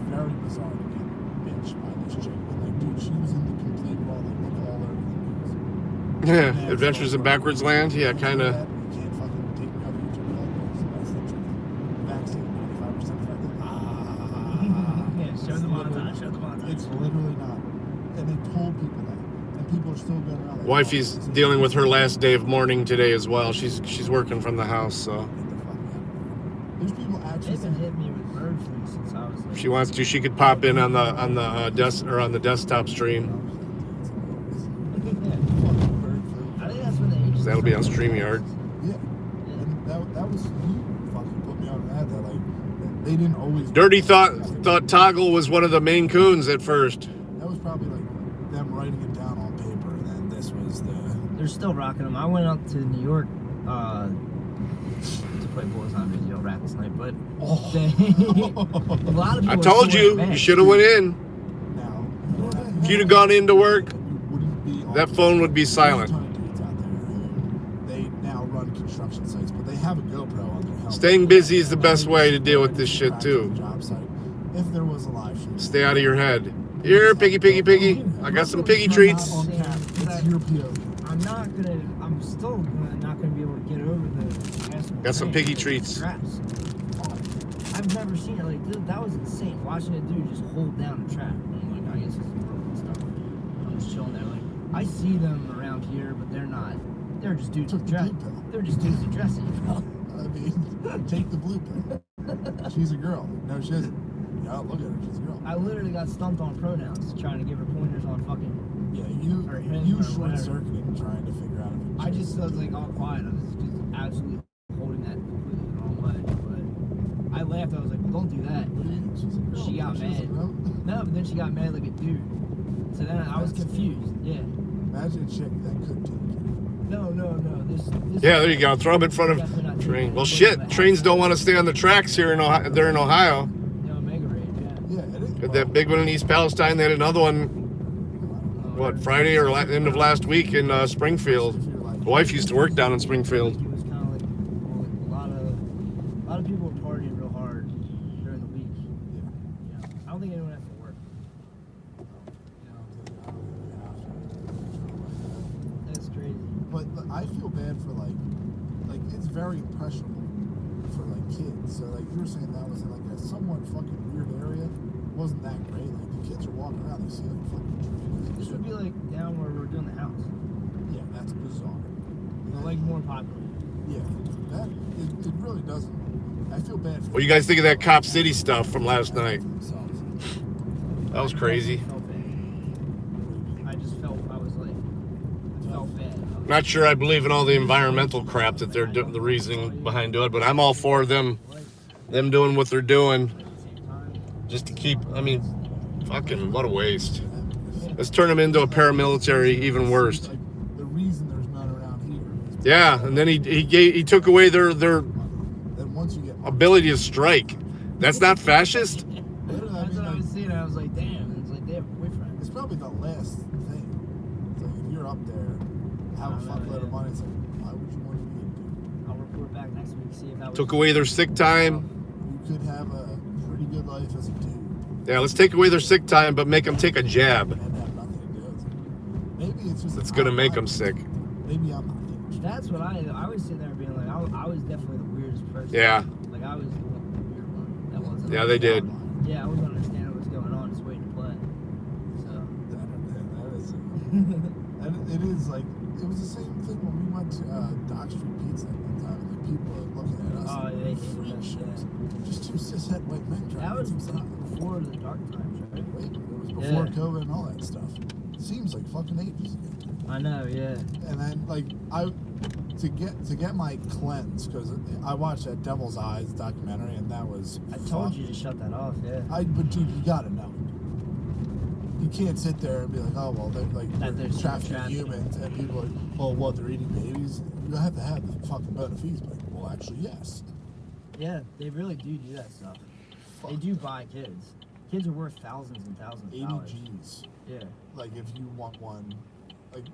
Speaker 6: very bizarre to get bitched by this chick. But like, dude, she was in the complete raw, like, look all over the news.
Speaker 4: Yeah, Adventures in Backwards Land. Yeah, kind of.
Speaker 6: You can't fucking take me off YouTube like this. That's the truth. Vaccine, 95% effective.
Speaker 5: Yeah, show the montage. Show the montage.
Speaker 6: It's literally not. And they told people that. And people are still going around like,
Speaker 4: Wifey's
Speaker 6: oh, this is-
Speaker 4: dealing with her last day of mourning today as well. She's working from the house, so
Speaker 6: Get the fuck out of here. There's people actually
Speaker 5: They've been
Speaker 6: saying,
Speaker 5: hitting me with bird flu since I was
Speaker 4: if
Speaker 5: like.
Speaker 4: she wants to, she could pop in on the desktop stream.
Speaker 6: fucking bird flu.
Speaker 5: I think that's when the agency.
Speaker 4: That'll be on StreamYard.
Speaker 6: Yeah. And that was, you fucking put me on that like, they didn't always.
Speaker 4: Dirty thought Toggle was one of the main coons at first.
Speaker 6: That was probably like them writing it down on paper, and then this was the.
Speaker 5: They're still rocking them. I went up to New York to play Bullseye Video Rat this night, but they, a lot of people
Speaker 4: I
Speaker 5: are
Speaker 4: told
Speaker 5: still
Speaker 4: you,
Speaker 5: wearing
Speaker 4: you
Speaker 5: masks.
Speaker 4: should have went in.
Speaker 6: Now,
Speaker 4: If you'd have gone into work,
Speaker 6: you wouldn't be
Speaker 4: that phone would be
Speaker 6: There's a
Speaker 4: silent.
Speaker 6: ton of dudes out there who they now run construction sites, but they have a GoPro on their helmet.
Speaker 4: Staying busy is the best way to deal with this shit too.
Speaker 6: Job site. If there was a live shoot.
Speaker 4: Stay out of your head. Here, piggy. I got some piggy treats.
Speaker 6: On camera. It's your POV.
Speaker 5: I'm still not gonna be able to get over the asshole
Speaker 4: Got some
Speaker 5: thing.
Speaker 4: piggy treats.
Speaker 5: Traps. I've never seen it like dude, that was insane. Watching a dude just hold down a trap. And like, I guess it's broken stuff. I'm just chilling there. Like, I see them around here, but they're not. They're just dudes with dress. They're just dudes with dressing.
Speaker 6: I mean, take the blue pill. She's a girl. No, she isn't. Yeah, look at her. She's a girl.
Speaker 5: I literally got stumped on pronouns trying to give her pointers on fucking.
Speaker 6: Yeah,
Speaker 5: Or him
Speaker 6: you
Speaker 5: or
Speaker 6: short
Speaker 5: whatever.
Speaker 6: circuiting trying to figure out if it
Speaker 5: I just was like all quiet. I was just absolutely holding that completely the wrong way. But I laughed. I was like, well, don't do that.
Speaker 6: she's a girl.
Speaker 5: She got
Speaker 6: She's a
Speaker 5: mad.
Speaker 6: girl.
Speaker 5: No, but then she got mad like a dude. So then I was confused. Yeah.
Speaker 6: Imagine a chick that could take you.
Speaker 5: No. This
Speaker 4: Yeah, there you go. Throw them in front of train. Well, shit. Trains don't want to stay on the tracks here in Ohio. They're in Ohio.
Speaker 5: No, Mega Rage, yeah.
Speaker 6: Yeah, it is.
Speaker 4: Had that big one in East Palestine. They had another one. What, Friday or end of last week in Springfield. My wife used to work down in Springfield.
Speaker 5: It was kind of like, well, a lot of people were partying real hard during the week. Yeah. I don't think anyone has to work. That's crazy.
Speaker 6: But I feel bad for like it's very impressionable for like kids. So like you were saying that was in like a somewhat fucking weird area. It wasn't that great. Like the kids are walking around, they see like fucking trees.
Speaker 5: This would be like down where we're doing the house.
Speaker 6: Yeah, that's bizarre.
Speaker 5: Like more popular.
Speaker 6: Yeah, that it really doesn't. I feel bad for
Speaker 4: What do you guys think of that Cop City stuff from last night?
Speaker 6: themselves.
Speaker 4: That was crazy.
Speaker 5: I felt bad. I just felt, I was like, I felt bad.
Speaker 4: Not sure I believe in all the environmental crap that they're doing, the reasoning behind doing it, but I'm all for them doing what they're doing. just to keep. I mean, fucking what a waste. Let's turn them into a paramilitary, even worse.
Speaker 6: Like, the reason there's none around here is
Speaker 4: Yeah, and then he took away their
Speaker 6: that once you get
Speaker 4: ability to strike. That's not fascist.
Speaker 6: Literally, I
Speaker 5: That's
Speaker 6: mean,
Speaker 5: what I
Speaker 6: like,
Speaker 5: was seeing. I was like, damn. It's like they have boyfriends.
Speaker 6: it's probably the last thing. It's like if you're up there, have a fuckload of money. It's like, why would you want to be a dude?
Speaker 5: I'll report back next week, see if that was.
Speaker 4: Took away their sick time.
Speaker 6: You could have a pretty good life as a dude
Speaker 4: Yeah, let's take away their sick time, but make them take a jab.
Speaker 6: and have nothing to do with it. Maybe it's just
Speaker 4: That's gonna make them sick.
Speaker 6: Maybe I'm not thinking.
Speaker 5: That's what I was sitting there being like, I was definitely the weirdest person.
Speaker 4: Yeah.
Speaker 5: Like I was the weird one. That wasn't.
Speaker 4: Yeah, they did.
Speaker 5: Yeah, I wasn't understanding what's going on, just waiting to play. So.
Speaker 6: And it is like it was the same thing when we went to Dock Street Pizza at one time. Like people are looking at us.
Speaker 5: Oh,
Speaker 6: like
Speaker 5: they
Speaker 6: freak
Speaker 5: hate
Speaker 6: shows.
Speaker 5: that,
Speaker 6: Just two cishet white men trying
Speaker 5: That
Speaker 6: to
Speaker 5: was
Speaker 6: get some stuff.
Speaker 5: before the dark times, right?
Speaker 6: Wait, it was before
Speaker 5: Yeah.
Speaker 6: COVID and all that stuff. Seems like fucking ages ago.
Speaker 5: I know, yeah.
Speaker 6: And then like to get my cleanse because I watched that Devil's Eyes documentary and that was.
Speaker 5: I told you to shut that off, yeah.
Speaker 6: But dude, you gotta know. You can't sit there and be like, oh well, they're like
Speaker 5: That
Speaker 6: they're
Speaker 5: there's
Speaker 6: trafficking
Speaker 5: trafficking.
Speaker 6: humans, and people are like, oh what, they're eating babies. You have to have the fucking bona fides. Like, well, actually, yes.
Speaker 5: Yeah, they really do that stuff. They
Speaker 6: Fuck.
Speaker 5: do buy kids. Kids are worth thousands and thousands of
Speaker 6: 80
Speaker 5: dollars.
Speaker 6: G's.
Speaker 5: Yeah.
Speaker 6: Like if you want one, like,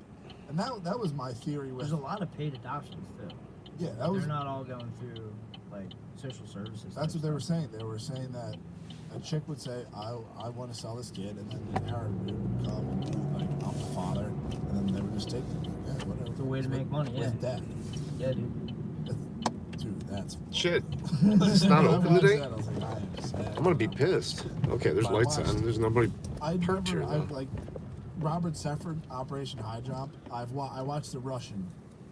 Speaker 6: and that was my theory with.
Speaker 5: There's a lot of paid adoptions too.
Speaker 6: Yeah, that was.
Speaker 5: They're not all going through like social services.
Speaker 6: That's what they were saying. They were saying that a chick would say, I want to sell this kid, and then the Arab dude would come and be like, I'm the father, and then they would just take them. Yeah, whatever.
Speaker 5: It's a way to make money, yeah.
Speaker 6: With debt.
Speaker 5: Yeah, dude.
Speaker 6: Dude, that's.
Speaker 4: Shit. It's not
Speaker 6: When I
Speaker 4: open
Speaker 6: watched
Speaker 4: today?
Speaker 6: that, I was like, I am sad.
Speaker 4: I'm gonna be pissed. Okay, there's lights on. There's nobody.
Speaker 6: I
Speaker 4: Parked here,
Speaker 6: remember,
Speaker 4: though.
Speaker 6: like Robert Sefford, Operation High Jump. I watched the Russian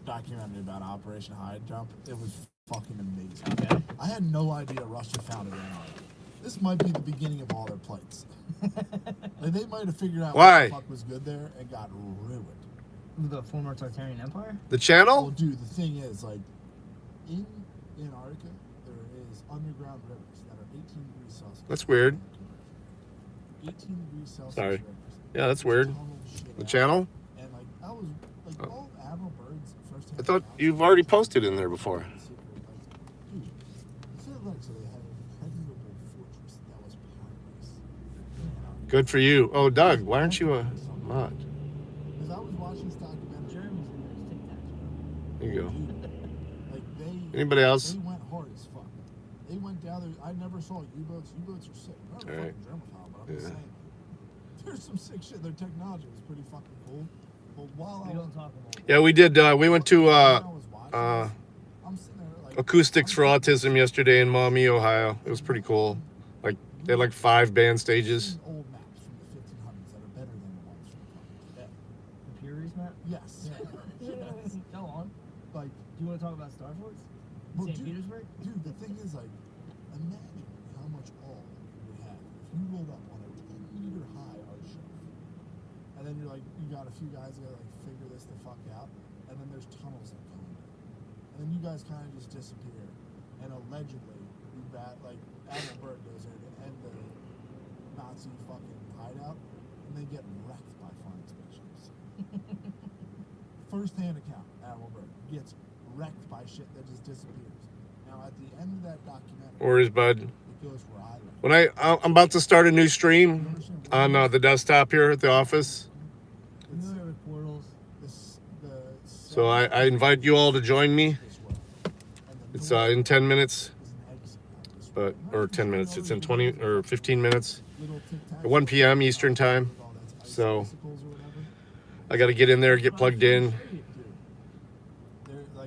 Speaker 6: documentary about Operation High Jump. It was fucking amazing.
Speaker 5: Okay.
Speaker 6: I had no idea Russia founded Antarctica. This might be the beginning of all their plights. Like they might have figured out
Speaker 4: Why?
Speaker 6: what the fuck was good there and got ruined.
Speaker 5: The former Tartarian Empire?
Speaker 4: The
Speaker 6: Well,
Speaker 4: channel?
Speaker 6: dude, the thing is, like, in Antarctica, there is underground rivers that are 18 degrees Celsius.
Speaker 4: That's weird.
Speaker 6: 18 degrees Celsius
Speaker 4: Sorry.
Speaker 6: rivers.
Speaker 4: Yeah, that's weird.
Speaker 6: Tunnel shit
Speaker 4: The
Speaker 6: out.
Speaker 4: channel?
Speaker 6: And like that was like all Admiral Byrd's first.
Speaker 4: I thought you've already posted in there before.
Speaker 6: Dude, so they had an impregnable fortress that was paradise.
Speaker 4: Good for you. Oh, Doug, why aren't you a mod?
Speaker 6: Because I was watching this documentary.
Speaker 5: Germans do those Tic Tacs, bro.
Speaker 4: There you go.
Speaker 6: Like they.
Speaker 4: Anybody else?
Speaker 6: They went hard as fuck. They went down there. I never saw U-boats. U-boats are sick. I'm not a
Speaker 4: All right.
Speaker 6: fucking Germophile, but I'm just
Speaker 4: Yeah.
Speaker 6: saying. There's some sick shit. Their technology was pretty fucking cool. But while
Speaker 5: We
Speaker 6: I was,
Speaker 5: don't talk about it.
Speaker 4: Yeah, we did. We went to
Speaker 6: while I was watching
Speaker 4: uh,
Speaker 6: this, I'm sitting there like
Speaker 4: Acoustics for Autism yesterday in Maumee, Ohio. It was pretty cool. Like they had like 5 band stages.
Speaker 6: I've seen old maps from the 1500s that are better than the ones from fucking today.
Speaker 5: The Purities map?
Speaker 6: Yes. Yes.
Speaker 5: Go on.
Speaker 6: Like,
Speaker 5: Do you want to talk about Star Force?
Speaker 6: well,
Speaker 5: St. Petersburg?
Speaker 6: dude, the thing is, like, imagine how much all you would have if you rolled up on a 10-meter high ice shelf. And then you're like, you got a few guys that gotta like figure this the fuck out. And then there's tunnels that come in. And then you guys kind of just disappear. And allegedly, you like, Admiral Byrd goes in and end the Nazi fucking hideout. And they get wrecked by flying spaceships. First-hand account, Admiral Byrd gets wrecked by shit that just disappears. Now, at the end of that documentary,
Speaker 4: Where is Bud?
Speaker 6: it goes where I live.
Speaker 4: When I'm about to start a new stream on the desktop here at the office.
Speaker 5: Familiar with portals?
Speaker 4: So I invite you all to join me. It's in 10 minutes, but or 10 minutes. It's in 20 or 15 minutes. At 1 p.m. Eastern time. So I got to get in there, get plugged in.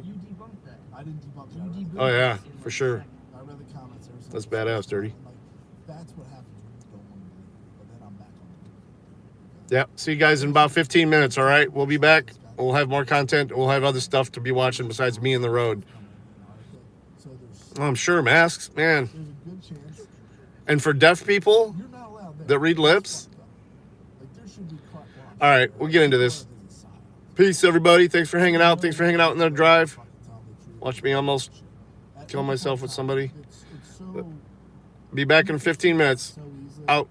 Speaker 5: You debunked that.
Speaker 6: I didn't debunk
Speaker 5: You
Speaker 6: that.
Speaker 5: debunked
Speaker 4: Oh yeah,
Speaker 5: this in
Speaker 4: for
Speaker 5: like
Speaker 4: sure.
Speaker 5: a second.
Speaker 6: I read the comments. There was
Speaker 4: That's
Speaker 6: something-
Speaker 4: badass, Dirty.
Speaker 6: Like, that's what happens when you don't want to believe it. But then I'm back on it.
Speaker 4: Yeah. See you guys in about 15 minutes. All right. We'll be back. We'll have more content. We'll have other stuff to be watching besides me in the road.
Speaker 6: So there's
Speaker 4: I'm sure masks, man.
Speaker 6: a good chance
Speaker 4: And for deaf people
Speaker 6: you're not allowed there.
Speaker 4: that read lips.
Speaker 6: Like there should be carte blanche.
Speaker 4: All right, we'll get into this. Peace, everybody. Thanks for hanging out. Thanks for hanging out in the drive. Watch me almost kill myself with somebody.
Speaker 6: It's so
Speaker 4: Be back in 15 minutes.
Speaker 6: so easy
Speaker 4: Out.